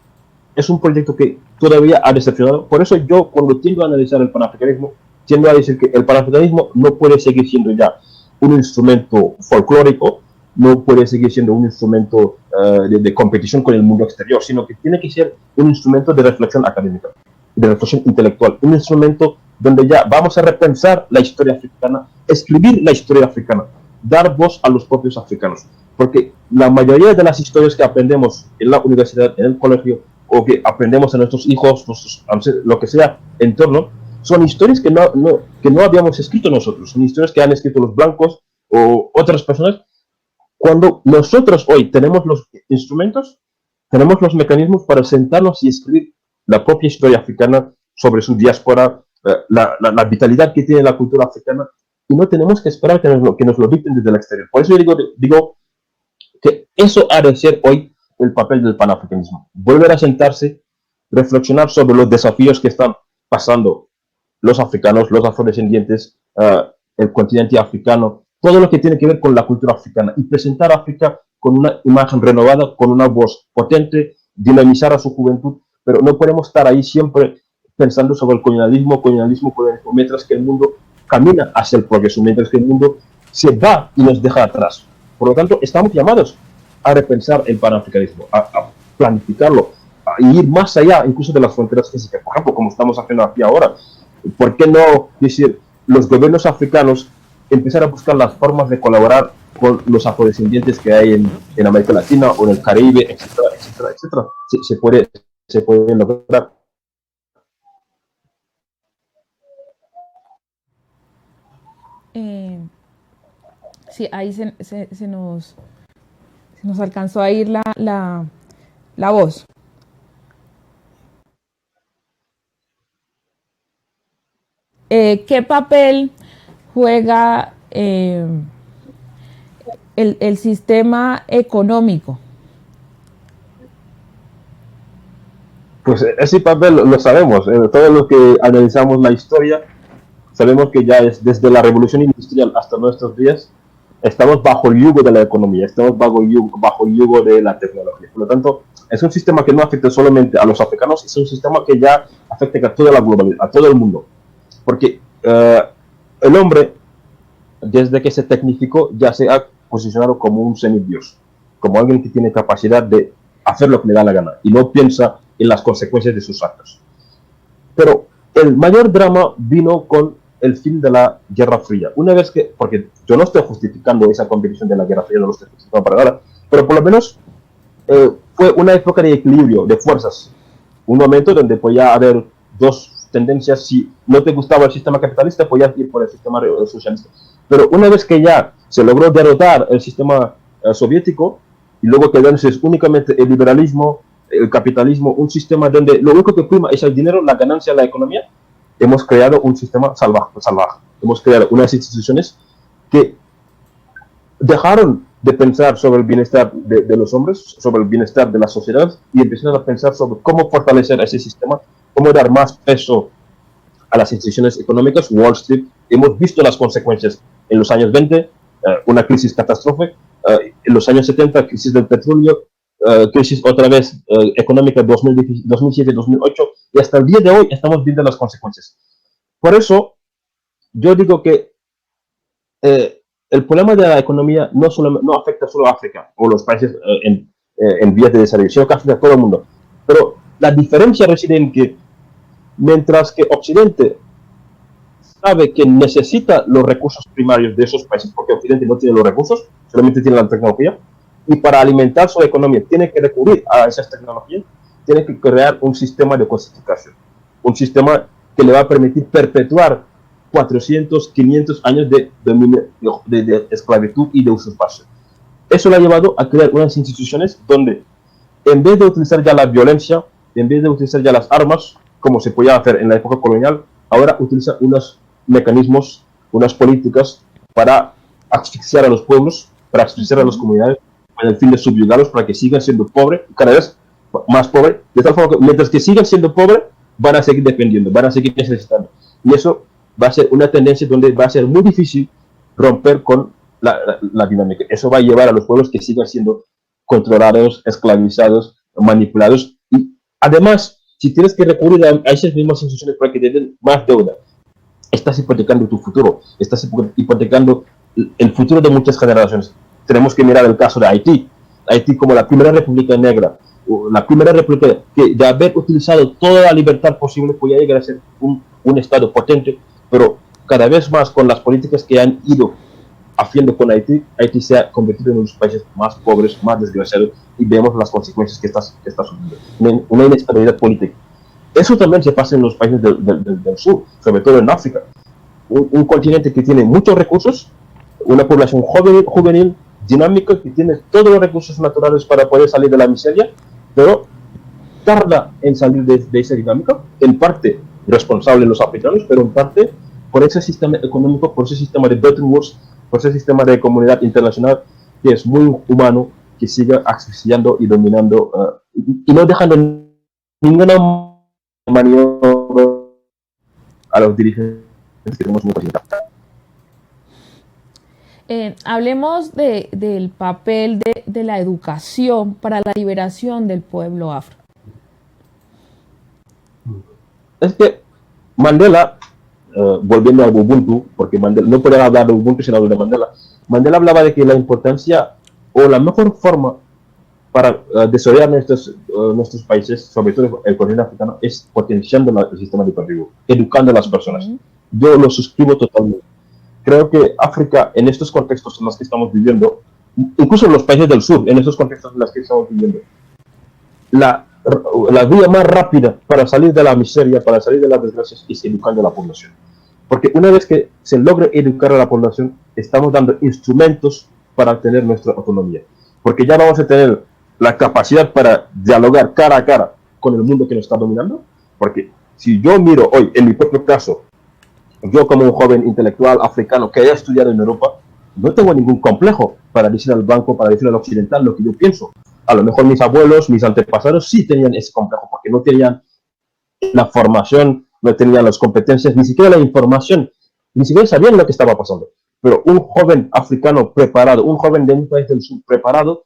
es un proyecto que todavía ha decepcionado. Por eso yo, cuando tiendo a analizar el panafricanismo, tiendo a decir que el panafricanismo no puede seguir siendo ya un instrumento folclórico, no puede seguir siendo un instrumento de competición con el mundo exterior, sino que tiene que ser un instrumento de reflexión académica, de reflexión intelectual, un instrumento donde ya vamos a repensar la historia africana, escribir la historia africana, dar voz a los propios africanos, porque la mayoría de las historias que aprendemos en la universidad, en el colegio, o que aprendemos a nuestros hijos, lo que sea, en torno, son historias que no habíamos escrito nosotros, son historias que han escrito los blancos o otras personas. Cuando nosotros hoy tenemos los instrumentos, tenemos los mecanismos para sentarnos y escribir la propia historia africana sobre su diáspora, la vitalidad que tiene la cultura africana, y no tenemos que esperar que nos lo dicten desde el exterior. Por eso yo digo que eso ha de ser hoy el papel del panafricanismo. Volver a sentarse, reflexionar sobre los desafíos que están pasando los africanos, los afrodescendientes, el continente africano, todo lo que tiene que ver con la cultura africana y presentar a África con una imagen renovada, con una voz potente, dinamizar a su juventud, pero no podemos estar ahí siempre pensando sobre el colonialismo, mientras que el mundo camina hacia el progreso, mientras que el mundo se va y nos deja atrás. Por lo tanto, estamos llamados a repensar el panafricanismo, a planificarlo, a ir más allá incluso de las fronteras físicas, por ejemplo, como estamos haciendo aquí ahora. ¿Por qué no decir los gobiernos africanos empezar a buscar las formas de colaborar con los afrodescendientes que hay en América Latina o en el Caribe, etcétera, etcétera, etcétera? Se puede lograr. Sí, ahí se nos alcanzó a ir la voz. ¿Qué papel juega el sistema económico? Pues ese papel lo sabemos. Todos los que analizamos la historia sabemos que ya es desde la revolución industrial hasta nuestros días estamos bajo el yugo de la economía, estamos bajo el yugo de la tecnología. Por lo tanto, es un sistema que no afecta solamente a los africanos, es un sistema que ya afecta a toda la globalidad, a todo el mundo. Porque el hombre, desde que se tecnificó, ya se ha posicionado como un semidios, como alguien que tiene capacidad de hacer lo que le da la gana y no piensa en las consecuencias de sus actos. Pero el mayor drama vino con el fin de la Guerra Fría. Una vez que, porque yo no estoy justificando esa competición de la Guerra Fría, no lo estoy justificando para nada, pero por lo menos fue una época de equilibrio, de fuerzas. Un momento donde podía haber dos tendencias. Si no te gustaba el sistema capitalista, podías ir por el sistema socialista. Pero una vez que ya se logró derrotar el sistema soviético, y luego quedándose únicamente el liberalismo, el capitalismo, un sistema donde lo único que prima es el dinero, la ganancia, la economía, hemos creado un sistema salvaje. Hemos creado unas instituciones que dejaron de pensar sobre el bienestar de los hombres, sobre el bienestar de la sociedad, y empezaron a pensar sobre cómo fortalecer ese sistema, cómo dar más peso a las instituciones económicas. Wall Street, hemos visto las consecuencias en los años 20, una crisis catástrofe, en los años 70, crisis del petróleo, crisis otra vez económica 2007-2008, y hasta el día de hoy estamos viendo las consecuencias. Por eso, yo digo que el problema de la economía no afecta solo a África o los países en vías de desarrollo, sino que afecta a todo el mundo. Pero la diferencia reside en que mientras que Occidente sabe que necesita los recursos primarios de esos países, porque Occidente no tiene los recursos, solamente tiene la tecnología, y para alimentar su economía tiene que recurrir a esas tecnologías, tiene que crear un sistema de cosificación, un sistema que le va a permitir perpetuar 400, 500 años de esclavitud y de usurpación. Eso le ha llevado a crear unas instituciones donde, en vez de utilizar ya la violencia, en vez de utilizar ya las armas, como se podía hacer en la época colonial, ahora utiliza unos mecanismos, unas políticas para asfixiar a los pueblos, para asfixiar a las comunidades, con el fin de subyugarlos para que sigan siendo pobres, cada vez más pobres, de tal forma que mientras que sigan siendo pobres, van a seguir dependiendo, van a seguir necesitando. Y eso va a ser una tendencia donde va a ser muy difícil romper con la dinámica. Eso va a llevar a los pueblos que sigan siendo controlados, esclavizados, manipulados. Y además, si tienes que recurrir a esas mismas instituciones para que te den más deuda, estás hipotecando tu futuro, estás hipotecando el futuro de muchas generaciones. Tenemos que mirar el caso de Haití. Haití como la primera república negra, la primera república que de haber utilizado toda la libertad posible podía llegar a ser un estado potente, pero cada vez más con las políticas que han ido haciendo con Haití, Haití se ha convertido en uno de los países más pobres, más desgraciados, y vemos las consecuencias que está sufriendo. Una inestabilidad política. Eso también se pasa en los países del sur, sobre todo en África. Un continente que tiene muchos recursos, una población juvenil, dinámica, que tiene todos los recursos naturales para poder salir de la miseria, pero tarda en salir de esa dinámica, en parte responsable los africanos, pero en parte por ese sistema económico, por ese sistema de Bretton Woods, por ese sistema de comunidad internacional que es muy humano, que sigue asfixiando y dominando y no dejando ninguna maniobra a los dirigentes que tenemos muy facilitado. Hablemos del papel de la educación para la liberación del pueblo afro. Es que Mandela, volviendo al Ubuntu, porque Mandela, no podía hablar de Ubuntu sin hablar de Mandela, Mandela hablaba de que la importancia o la mejor forma para desarrollar nuestros países, sobre todo el continente africano, es potenciando el sistema educativo, educando a las personas. Yo lo suscribo totalmente. Creo que África, en estos contextos en los que estamos viviendo, incluso en los países del sur, en estos contextos en los que estamos viviendo, la vía más rápida para salir de la miseria, para salir de las desgracias, es educando a la población. Porque una vez que se logre educar a la población, estamos dando instrumentos para tener nuestra autonomía. Porque ya vamos a tener la capacidad para dialogar cara a cara con el mundo que nos está dominando. Porque si yo miro hoy, en mi propio caso, yo como un joven intelectual africano que haya estudiado en Europa, no tengo ningún complejo para decir al blanco, para decir al occidental lo que yo pienso. A lo mejor mis abuelos, mis antepasados sí tenían ese complejo, porque no tenían la formación, no tenían las competencias, ni siquiera la información, ni siquiera sabían lo que estaba pasando. Pero un joven africano preparado, un joven de un país del sur preparado,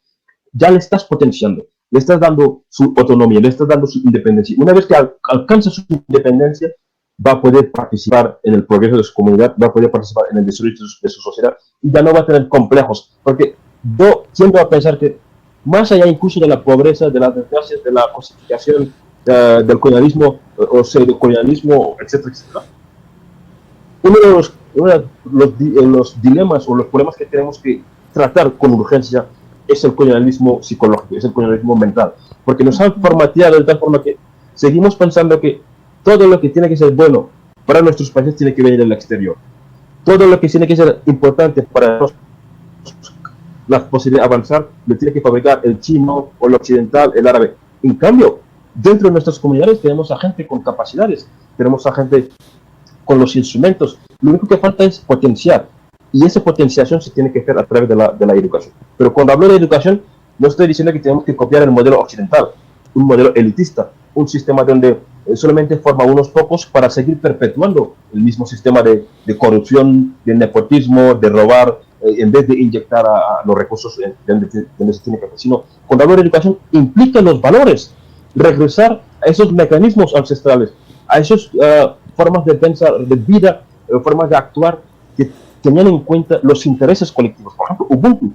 ya le estás potenciando, le estás dando su autonomía, le estás dando su independencia. Una vez que alcanza su independencia, va a poder participar en el progreso de su comunidad, va a poder participar en el desarrollo de su sociedad y ya no va a tener complejos. Porque yo tiendo a pensar que más allá incluso de la pobreza, de las desgracias, de la cosificación, del colonialismo o pseudocolonialismo, etcétera, etcétera, uno de los dilemas o los problemas que tenemos que tratar con urgencia es el colonialismo psicológico, es el colonialismo mental, porque nos han formateado de tal forma que seguimos pensando que todo lo que tiene que ser bueno para nuestros países tiene que venir del exterior. Todo lo que tiene que ser importante para la posibilidad de avanzar lo tiene que fabricar el chino o el occidental, el árabe. En cambio, dentro de nuestras comunidades tenemos a gente con capacidades, tenemos a gente con los instrumentos. Lo único que falta es potenciar. Y esa potenciación se tiene que hacer a través de la educación. Pero cuando hablo de educación, no estoy diciendo que tenemos que copiar el modelo occidental, un modelo elitista, un sistema donde solamente forma unos pocos para seguir perpetuando el mismo sistema de corrupción, de nepotismo, de robar, en vez de inyectar a los recursos donde se tiene que hacer. Sino, cuando hablo de educación, implica los valores, regresar a esos mecanismos ancestrales, a esas formas de pensar, de vida, formas de actuar que tenían en cuenta los intereses colectivos. Por ejemplo, Ubuntu,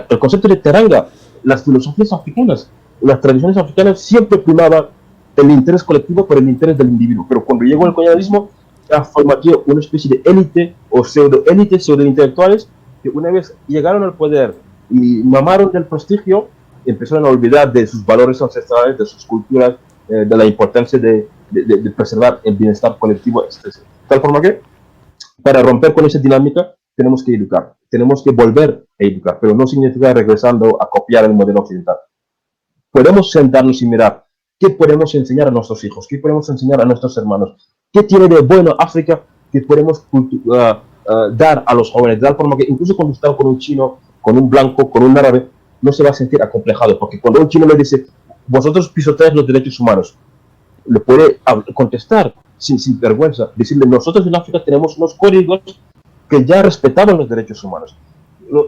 el concepto de teranga, las filosofías africanas, las tradiciones africanas siempre primaban el interés colectivo por el interés del individuo. Pero cuando llegó el colonialismo, ha formado una especie de élite o pseudo-élite, pseudo-intelectuales, que una vez llegaron al poder y mamaron del prestigio, empezaron a olvidar de sus valores ancestrales, de sus culturas, de la importancia de preservar el bienestar colectivo, etc. Tal forma que, para romper con esa dinámica, tenemos que educar, tenemos que volver a educar, pero no significa regresando a copiar el modelo occidental. Podemos sentarnos y mirar qué podemos enseñar a nuestros hijos, qué podemos enseñar a nuestros hermanos, qué tiene de bueno África que podemos dar a los jóvenes, de tal forma que incluso cuando están con un chino, con un blanco, con un árabe, no se va a sentir acomplejado, porque cuando un chino le dice, vosotros pisoteáis los derechos humanos, le puede contestar sin vergüenza, decirle, nosotros en África tenemos unos códigos que ya respetaban los derechos humanos.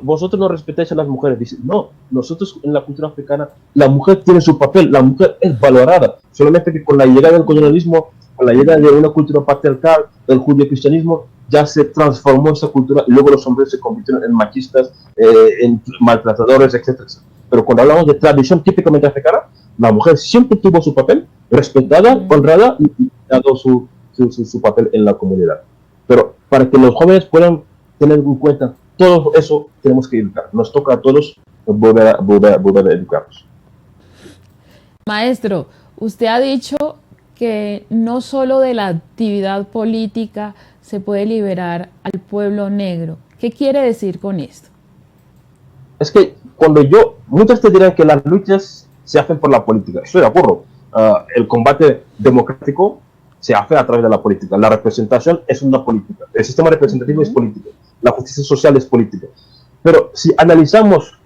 Vosotros no respetáis a las mujeres. Dice, no, nosotros en la cultura africana, la mujer tiene su papel, la mujer es valorada. Solamente que con la llegada del colonialismo, con la llegada de una cultura patriarcal, el judio-cristianismo, ya se transformó esa cultura y luego los hombres se convirtieron en machistas, en maltratadores, etc. Pero cuando hablamos de tradición típicamente africana, la mujer siempre tuvo su papel, respetada, honrada y ha dado su papel en la comunidad. Pero para que los jóvenes puedan tener en cuenta todo eso, tenemos que educar. Nos toca a todos volver a educarnos. Maestro, usted ha dicho que no solo de la actividad política se puede liberar al pueblo negro. ¿Qué quiere decir con esto? Es que muchos te dirán que las luchas se hacen por la política. Estoy de acuerdo. El combate democrático se hace a través de la política. La representación es una política. El sistema representativo es político. La justicia social es política. Pero si analizamos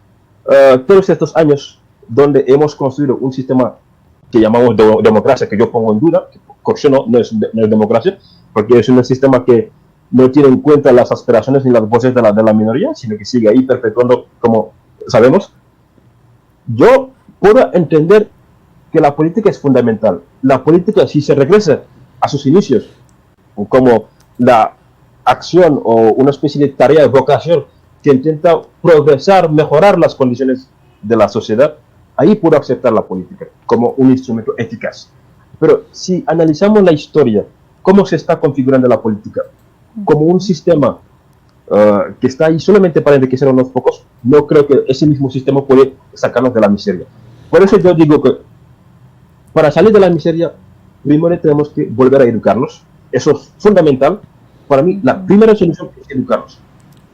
todos estos años donde hemos construido un sistema que llamamos democracia, que yo pongo en duda, que cauciono, no es democracia, porque es un sistema que no tiene en cuenta las aspiraciones ni las voces de la minoría, sino que sigue ahí perpetuando, como sabemos. Yo puedo entender que la política es fundamental. La política, si se regresa a sus inicios, como la acción o una especie de tarea de vocación que intenta progresar, mejorar las condiciones de la sociedad, ahí puedo aceptar la política como un instrumento eficaz. Pero si analizamos la historia, cómo se está configurando la política, como un sistema que está ahí solamente para enriquecer a unos pocos, no creo que ese mismo sistema puede sacarnos de la miseria. Por eso yo digo que para salir de la miseria, primero tenemos que volver a educarnos. Eso es fundamental. Para mí, la primera solución es educarnos.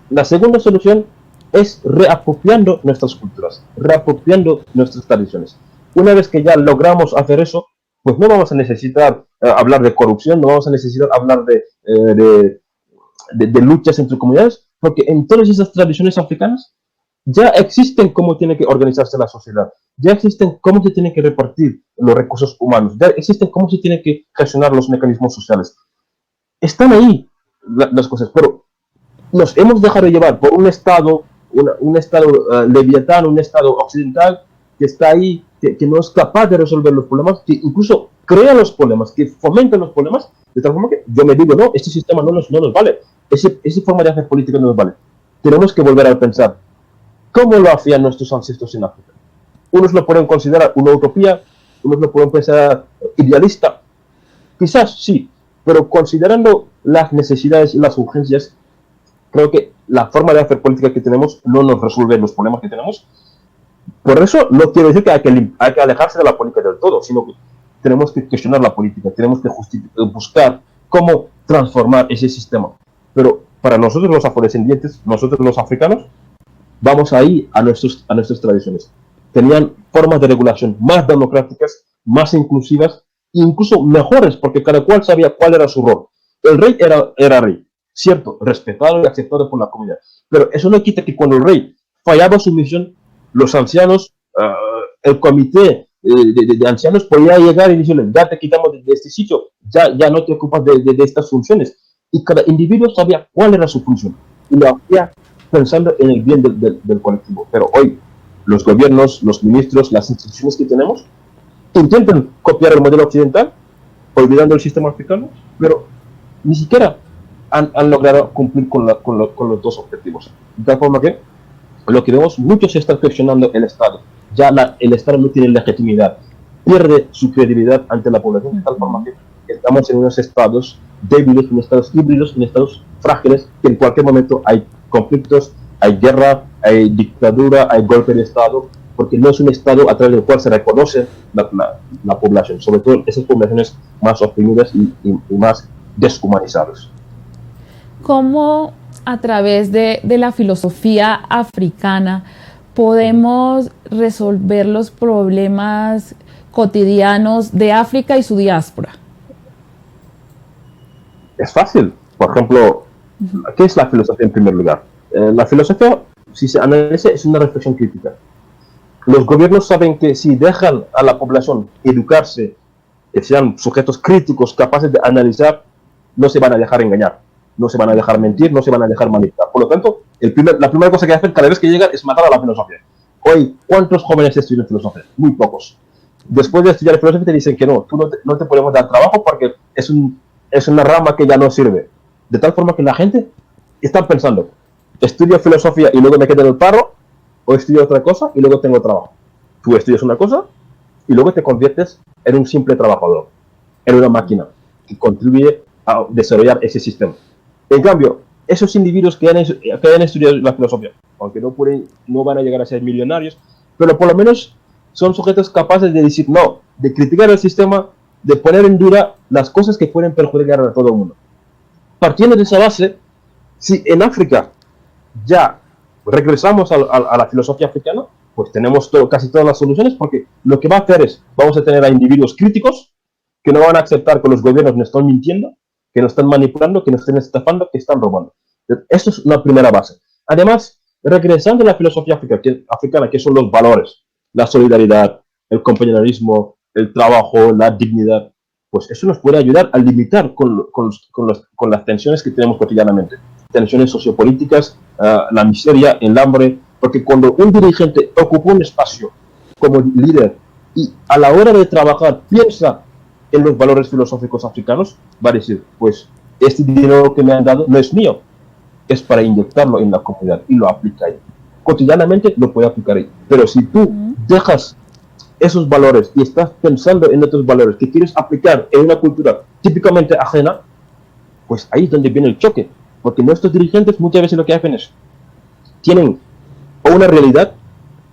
La segunda solución es reapropiando nuestras culturas, reapropiando nuestras tradiciones. Una vez que ya logramos hacer eso, pues no vamos a necesitar hablar de corrupción, no vamos a necesitar hablar de luchas entre comunidades, porque en todas esas tradiciones africanas ya existen cómo tiene que organizarse la sociedad, ya existen cómo se tienen que repartir los recursos humanos, ya existen cómo se tienen que gestionar los mecanismos sociales. Están ahí las cosas, pero nos hemos dejado llevar por un Estado, un Estado leviatán, un Estado occidental que está ahí, que no es capaz de resolver los problemas, que incluso crea los problemas, que fomenta los problemas, de tal forma que yo me digo, no, este sistema no nos vale, esa forma de hacer política no nos vale. Tenemos que volver a pensar cómo lo hacían nuestros ancestros en África. Unos lo pueden considerar una utopía, unos lo pueden pensar idealista, quizás sí, pero considerando las necesidades y las urgencias, creo que la forma de hacer política que tenemos no nos resuelve los problemas que tenemos. Por eso no quiero decir que hay que alejarse de la política del todo, sino que tenemos que cuestionar la política, tenemos que buscar cómo transformar ese sistema. Pero para nosotros los afrodescendientes, nosotros los africanos, vamos ahí a nuestras tradiciones. Tenían formas de regulación más democráticas, más inclusivas, incluso mejores, porque cada cual sabía cuál era su rol. El rey era rey, cierto, respetado y aceptado por la comunidad. Pero eso no quita que cuando el rey fallaba su misión, los ancianos, el comité de ancianos podía llegar y decirle, ya te quitamos de este sitio, ya no te ocupas de estas funciones. Y cada individuo sabía cuál era su función. Y lo hacía pensando en el bien del colectivo. Pero hoy, los gobiernos, los ministros, las instituciones que tenemos, intentan copiar el modelo occidental, olvidando el sistema africano, pero ni siquiera han logrado cumplir con los dos objetivos. De tal forma que lo que vemos, muchos están cuestionando el Estado, el Estado no tiene legitimidad, pierde su credibilidad ante la población, de tal forma que estamos en unos estados débiles, en estados híbridos, en estados frágiles, que en cualquier momento hay conflictos, hay guerra, hay dictadura, hay golpe de Estado, porque no es un Estado a través del cual se reconoce la población, sobre todo esas poblaciones más oprimidas y más deshumanizadas. ¿Cómo a través de la filosofía africana podemos resolver los problemas cotidianos de África y su diáspora? Es fácil. Por ejemplo, ¿qué es la filosofía en primer lugar? La filosofía, si se analiza, es una reflexión crítica. Los gobiernos saben que si dejan a la población educarse, que sean sujetos críticos, capaces de analizar, no se van a dejar engañar, no se van a dejar mentir, no se van a dejar manipular. Por lo tanto, la primera cosa que hacen cada vez que llegan es matar a la filosofía. Hoy, ¿cuántos jóvenes estudian filosofía? Muy pocos. Después de estudiar filosofía te dicen que no te podemos dar trabajo porque es una rama que ya no sirve. De tal forma que la gente está pensando, estudio filosofía y luego me quedo en el paro, o estudio otra cosa y luego tengo trabajo. Tú estudias una cosa y luego te conviertes en un simple trabajador, en una máquina que contribuye a desarrollar ese sistema. En cambio, esos individuos que hayan estudiado la filosofía, aunque no van a llegar a ser millonarios, pero por lo menos son sujetos capaces de decir no, de criticar el sistema, de poner en duda las cosas que pueden perjudicar a todo el mundo. Partiendo de esa base, si en África ya regresamos a la filosofía africana, pues tenemos casi todas las soluciones, porque lo que va a hacer es, vamos a tener a individuos críticos que no van a aceptar que los gobiernos nos están mintiendo, que nos están manipulando, que nos están estafando, que están robando. Eso es una primera base. Además, regresando a la filosofía africana, que son los valores, la solidaridad, el compañerismo, el trabajo, la dignidad, pues eso nos puede ayudar a limitar con las tensiones que tenemos cotidianamente. Tensiones sociopolíticas, la miseria, el hambre, porque cuando un dirigente ocupa un espacio como líder y a la hora de trabajar piensa en los valores filosóficos africanos, va a decir, pues este dinero que me han dado no es mío, es para inyectarlo en la comunidad y lo aplica ahí. Cotidianamente lo puede aplicar ahí. Pero si tú dejas esos valores y estás pensando en otros valores que quieres aplicar en una cultura típicamente ajena, pues ahí es donde viene el choque. Porque nuestros dirigentes muchas veces lo que hacen es, tienen una realidad,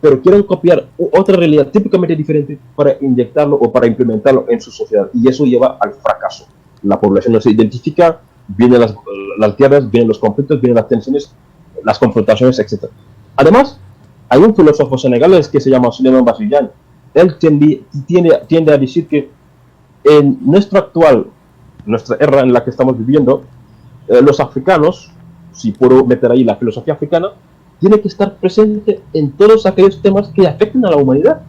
pero quieren copiar otra realidad típicamente diferente para inyectarlo o para implementarlo en su sociedad. Y eso lleva al fracaso. La población no se identifica, vienen las guerras, vienen los conflictos, vienen las tensiones, las confrontaciones, etc. Además, hay un filósofo senegalés que se llama Souleymane Basil. Él tiende a decir que en nuestra era en la que estamos viviendo, los africanos, si puedo meter ahí la filosofía africana, tiene que estar presente en todos aquellos temas que afecten a la humanidad.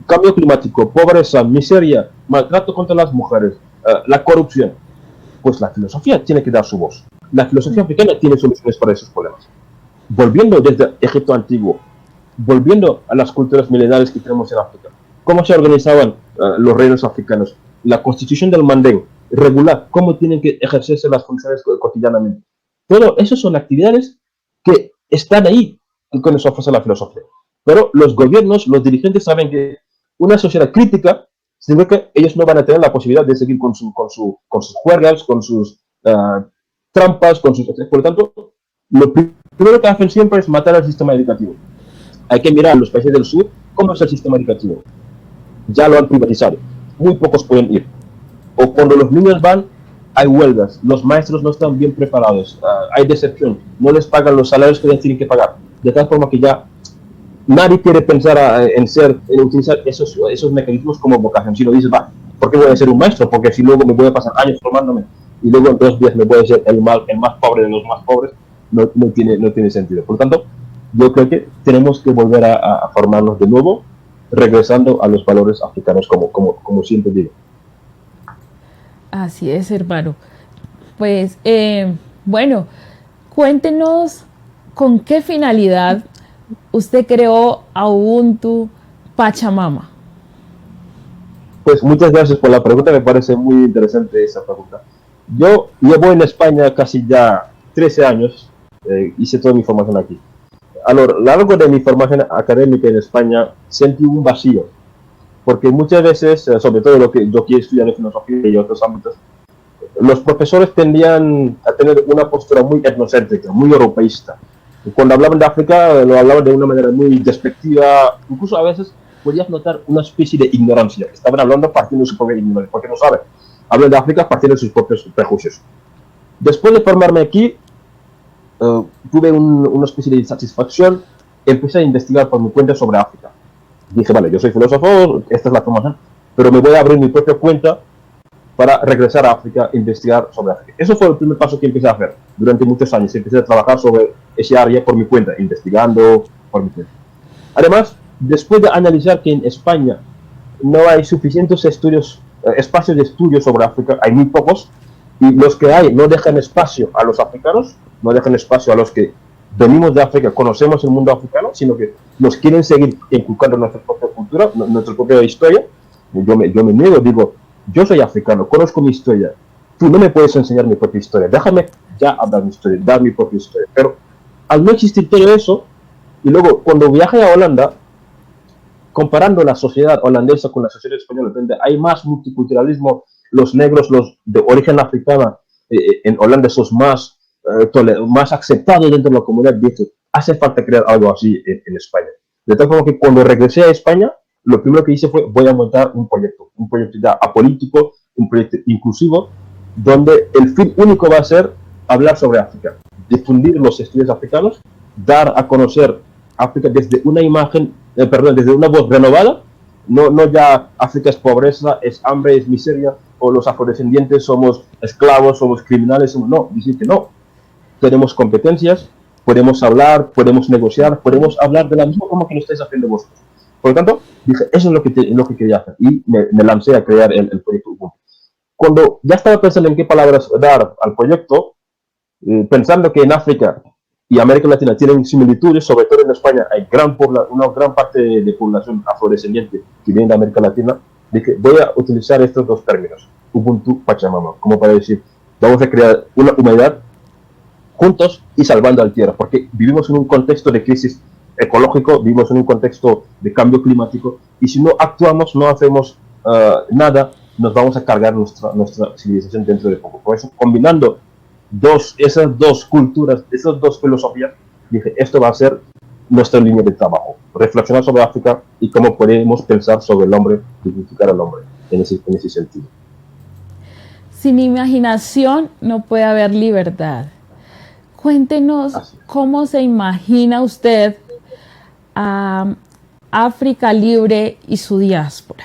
Cambio climático, pobreza, miseria, maltrato contra las mujeres, la corrupción. Pues la filosofía tiene que dar su voz. La filosofía africana tiene soluciones para esos problemas. Volviendo desde Egipto antiguo, volviendo a las culturas milenarias que tenemos en África, cómo se organizaban los reinos africanos, la constitución del Mandén, regular cómo tienen que ejercerse las funciones cotidianamente. Todo eso son actividades que están ahí que nos ofrece la filosofía. Pero los gobiernos, los dirigentes saben que una sociedad crítica significa que ellos no van a tener la posibilidad de seguir con sus juergas, con sus trampas, por lo tanto, lo primero que hacen siempre es matar al sistema educativo. Hay que mirar a los países del sur cómo es el sistema educativo. Ya lo han privatizado. Muy pocos pueden ir. O cuando los niños van, hay huelgas. Los maestros no están bien preparados. Hay decepción. No les pagan los salarios que les tienen que pagar. De tal forma que ya nadie quiere pensar en utilizar esos mecanismos como vocación. Si lo dices, va, ¿por qué voy a ser un maestro? Porque si luego me voy a pasar años formándome y luego en 2 días me voy a ser el más pobre de los más pobres, no tiene sentido. Por lo tanto, yo creo que tenemos que volver a formarnos de nuevo, regresando a los valores africanos, como siempre digo. Así es, hermano. Pues, bueno, cuéntenos con qué finalidad usted creó a Ubuntu Pachamama. Pues muchas gracias por la pregunta, me parece muy interesante esa pregunta. Yo llevo en España casi ya 13 años, hice toda mi formación aquí. a lo largo de mi formación académica en España sentí un vacío, porque muchas veces, sobre todo lo que yo quiero estudiar en filosofía y otros ámbitos, los profesores tendían a tener una postura muy etnocéntrica, muy europeísta. Y cuando hablaban de África, lo hablaban de una manera muy despectiva, incluso a veces podías notar una especie de ignorancia. Estaban hablando partiendo de su propia ignorancia, porque no saben. Hablan de África partiendo de sus propios prejuicios. Después de formarme aquí, tuve una especie de satisfacción, empecé a investigar por mi cuenta sobre África. Dije, vale, yo soy filósofo, esta es la formación, pero me voy a abrir mi propia cuenta para regresar a África e investigar sobre África. Eso fue el primer paso que empecé a hacer. Durante muchos años empecé a trabajar sobre ese área por mi cuenta, investigando por mi cuenta. Además, después de analizar que en España no hay suficientes estudios, espacios de estudio sobre África, hay muy pocos, y los que hay no dejan espacio a los africanos, no dejan espacio a los que venimos de África, conocemos el mundo africano, sino que nos quieren seguir inculcando nuestra propia cultura, nuestra propia historia. Yo me niego, digo, yo soy africano, conozco mi historia, tú no me puedes enseñar mi propia historia, déjame ya hablar mi historia, dar mi propia historia. Pero al no existir todo eso, y luego cuando viajé a Holanda, comparando la sociedad holandesa con la sociedad española, donde hay más multiculturalismo, los negros, los de origen africana, en Holanda son más aceptados dentro de la comunidad, dije, hace falta crear algo así en España. De tal forma que cuando regresé a España, lo primero que hice fue, voy a montar un proyecto ya apolítico, un proyecto inclusivo, donde el fin único va a ser hablar sobre África, difundir los estudios africanos, dar a conocer África desde una imagen, desde una voz renovada, no ya África es pobreza, es hambre, es miseria, o los afrodescendientes somos esclavos, somos criminales, no, decir que no, tenemos competencias, podemos hablar, podemos negociar, podemos hablar de la misma forma que lo estáis haciendo vosotros. Por lo tanto, dije, eso es lo que quería hacer, y me lancé a crear el proyecto Ubuntu. Cuando ya estaba pensando en qué palabras dar al proyecto, pensando que en África y América Latina tienen similitudes, sobre todo en España hay una gran parte de población afrodescendiente que viene de América Latina, dije, voy a utilizar estos dos términos, Ubuntu, Pachamama, como para decir, vamos a crear una humanidad juntos y salvando al tierra, porque vivimos en un contexto de crisis ecológico, vivimos en un contexto de cambio climático, y si no actuamos, no hacemos nada, nos vamos a cargar nuestra civilización dentro de poco. Por eso, combinando esas dos culturas, esas dos filosofías, dije, esto va a ser nuestra línea de trabajo, reflexionar sobre África y cómo podemos pensar sobre el hombre, dignificar al hombre en ese sentido. Sin imaginación no puede haber libertad. Cuéntenos cómo se imagina usted a África libre y su diáspora.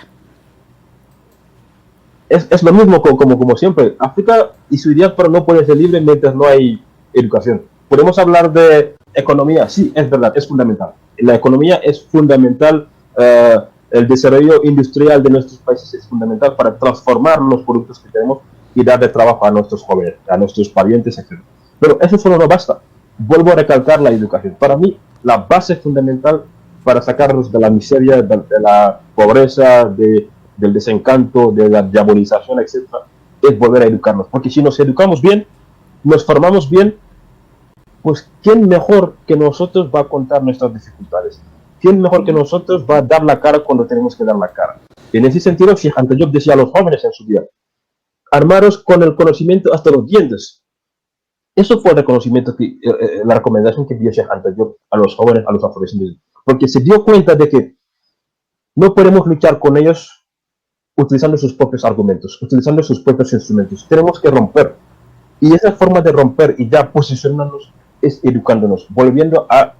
Es lo mismo como siempre. África y su diáspora no puede ser libre mientras no hay educación. Podemos hablar de economía, sí, es verdad, es fundamental. La economía es fundamental, el desarrollo industrial de nuestros países es fundamental para transformar los productos que tenemos y darle trabajo a nuestros jóvenes, a nuestros parientes, etc. Pero eso solo no basta. Vuelvo a recalcar la educación. Para mí, la base fundamental para sacarnos de la miseria, de la pobreza, del desencanto, de la diabolización, etc., es volver a educarnos. Porque si nos educamos bien, nos formamos bien, pues ¿quién mejor que nosotros va a contar nuestras dificultades? ¿Quién mejor que nosotros va a dar la cara cuando tenemos que dar la cara? En ese sentido, Sheikh Anta Diop decía a los jóvenes en su día, armaros con el conocimiento hasta los dientes. Eso fue el reconocimiento, la recomendación que dio Sheikh Anta Diop a los jóvenes, a los afrodescendientes. Porque se dio cuenta de que no podemos luchar con ellos utilizando sus propios argumentos, utilizando sus propios instrumentos. Tenemos que romper. Y esa forma de romper y ya posicionarnos es educándonos, volviendo a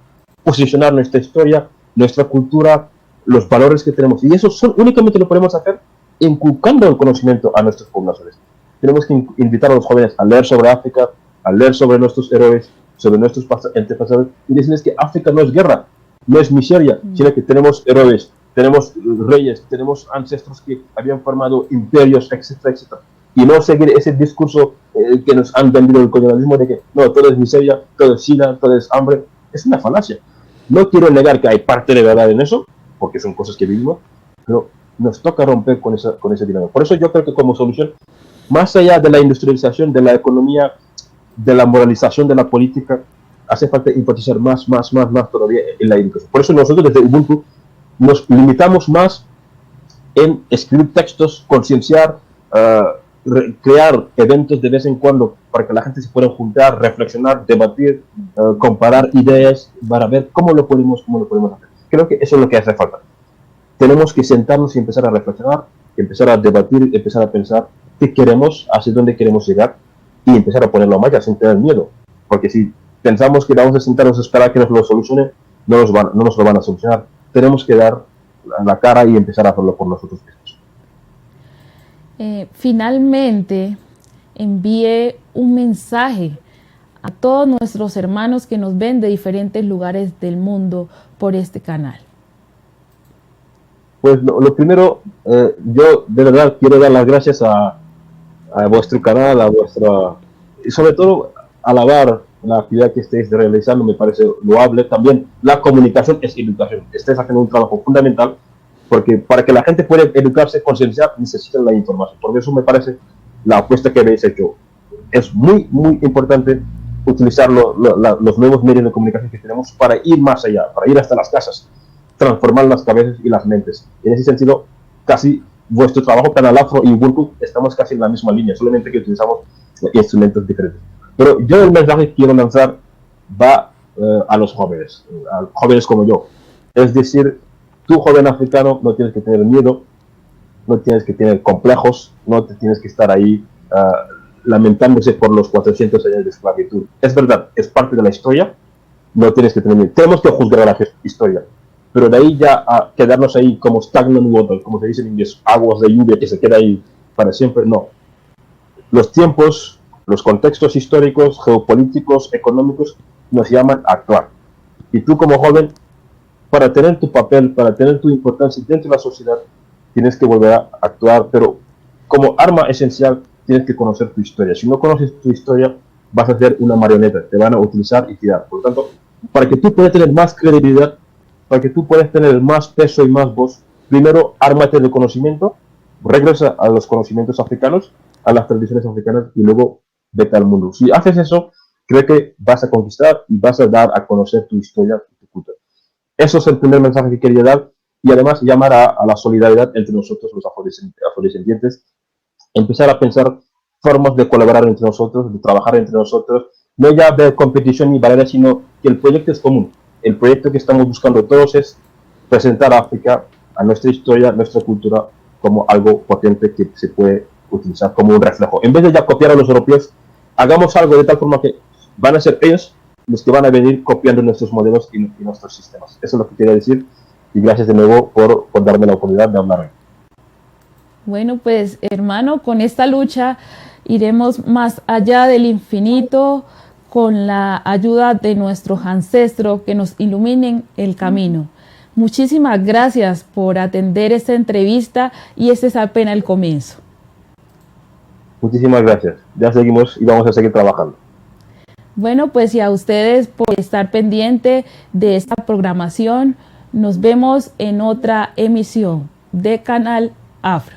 posicionar nuestra historia, nuestra cultura, los valores que tenemos. Y eso únicamente lo podemos hacer inculcando el conocimiento a nuestras poblaciones. Tenemos que invitar a los jóvenes a leer sobre África, a leer sobre nuestros héroes, sobre nuestros antepasados, y decirles que África no es guerra, no es miseria, sino que tenemos héroes, tenemos reyes, tenemos ancestros que habían formado imperios, etcétera, etcétera. Y no seguir ese discurso que nos han vendido el colonialismo de que no, todo es miseria, todo es sida, todo es hambre. Es una falacia. No quiero negar que hay parte de verdad en eso, porque son cosas que vivimos, pero nos toca romper con ese dinámico. Por eso yo creo que como solución, más allá de la industrialización, de la economía, de la moralización de la política, hace falta enfatizar más todavía en la educación. Por eso nosotros desde Ubuntu nos limitamos más en escribir textos, concienciar, crear eventos de vez en cuando para que la gente se pueda juntar, reflexionar, debatir, comparar ideas para ver cómo lo podemos hacer. Creo que eso es lo que hace falta. Tenemos que sentarnos y empezar a reflexionar, empezar a debatir, empezar a pensar qué queremos, hacia dónde queremos llegar y empezar a ponerlo a marcha sin tener miedo. Porque si pensamos que vamos a sentarnos a esperar que nos lo solucione, no nos lo van a solucionar. Tenemos que dar la cara y empezar a hacerlo por nosotros mismos. Finalmente, envíe un mensaje a todos nuestros hermanos que nos ven de diferentes lugares del mundo por este canal. Pues lo primero, yo de verdad quiero dar las gracias a vuestro canal, y sobre todo alabar la actividad que estáis realizando, me parece loable. También la comunicación es educación. Estáis haciendo un trabajo fundamental porque para que la gente pueda educarse, concienciar, necesitan la información. Por eso me parece la apuesta que habéis hecho. Es muy importante utilizar los nuevos medios de comunicación que tenemos para ir más allá, para ir hasta las casas, transformar las cabezas y las mentes. En ese sentido, casi vuestro trabajo, Canal Afro y Ubuntu, estamos casi en la misma línea, solamente que utilizamos instrumentos diferentes. Pero yo el mensaje que quiero lanzar va a los jóvenes, a jóvenes como yo. Es decir, tú, joven africano, no tienes que tener miedo, no tienes que tener complejos, no te tienes que estar ahí lamentándose por los 400 años de esclavitud. Es verdad, es parte de la historia, no tienes que tener miedo. Tenemos que juzgar a la historia, pero de ahí ya a quedarnos ahí como stagnant water, como se dice en inglés, aguas de lluvia que se queda ahí para siempre, no. Los tiempos, los contextos históricos, geopolíticos, económicos, nos llaman a actuar. Y tú como joven, para tener tu papel, para tener tu importancia dentro de la sociedad, tienes que volver a actuar, pero como arma esencial tienes que conocer tu historia. Si no conoces tu historia, vas a ser una marioneta, te van a utilizar y tirar. Por lo tanto, para que tú puedas tener más credibilidad, para que tú puedas tener más peso y más voz, primero ármate de conocimiento, regresa a los conocimientos africanos, a las tradiciones africanas y luego vete al mundo. Si haces eso, creo que vas a conquistar y vas a dar a conocer tu historia y tu cultura. Eso es el primer mensaje que quería dar y además llamar a la solidaridad entre nosotros los afrodescendientes, empezar a pensar formas de colaborar entre nosotros, de trabajar entre nosotros, no ya de competición ni barreras, sino que el proyecto es común. El proyecto que estamos buscando todos es presentar a África, a nuestra historia, a nuestra cultura, como algo potente que se puede utilizar como un reflejo. En vez de ya copiar a los europeos, hagamos algo de tal forma que van a ser ellos los que van a venir copiando nuestros modelos y nuestros sistemas. Eso es lo que quería decir y gracias de nuevo por darme la oportunidad de hablar hoy. Bueno, pues hermano, con esta lucha iremos más allá del infinito con la ayuda de nuestros ancestros que nos iluminen el camino. Muchísimas gracias por atender esta entrevista y este es apenas el comienzo. Muchísimas gracias. Ya seguimos y vamos a seguir trabajando. Bueno, pues y a ustedes por estar pendiente de esta programación. Nos vemos en otra emisión de Canal Afro.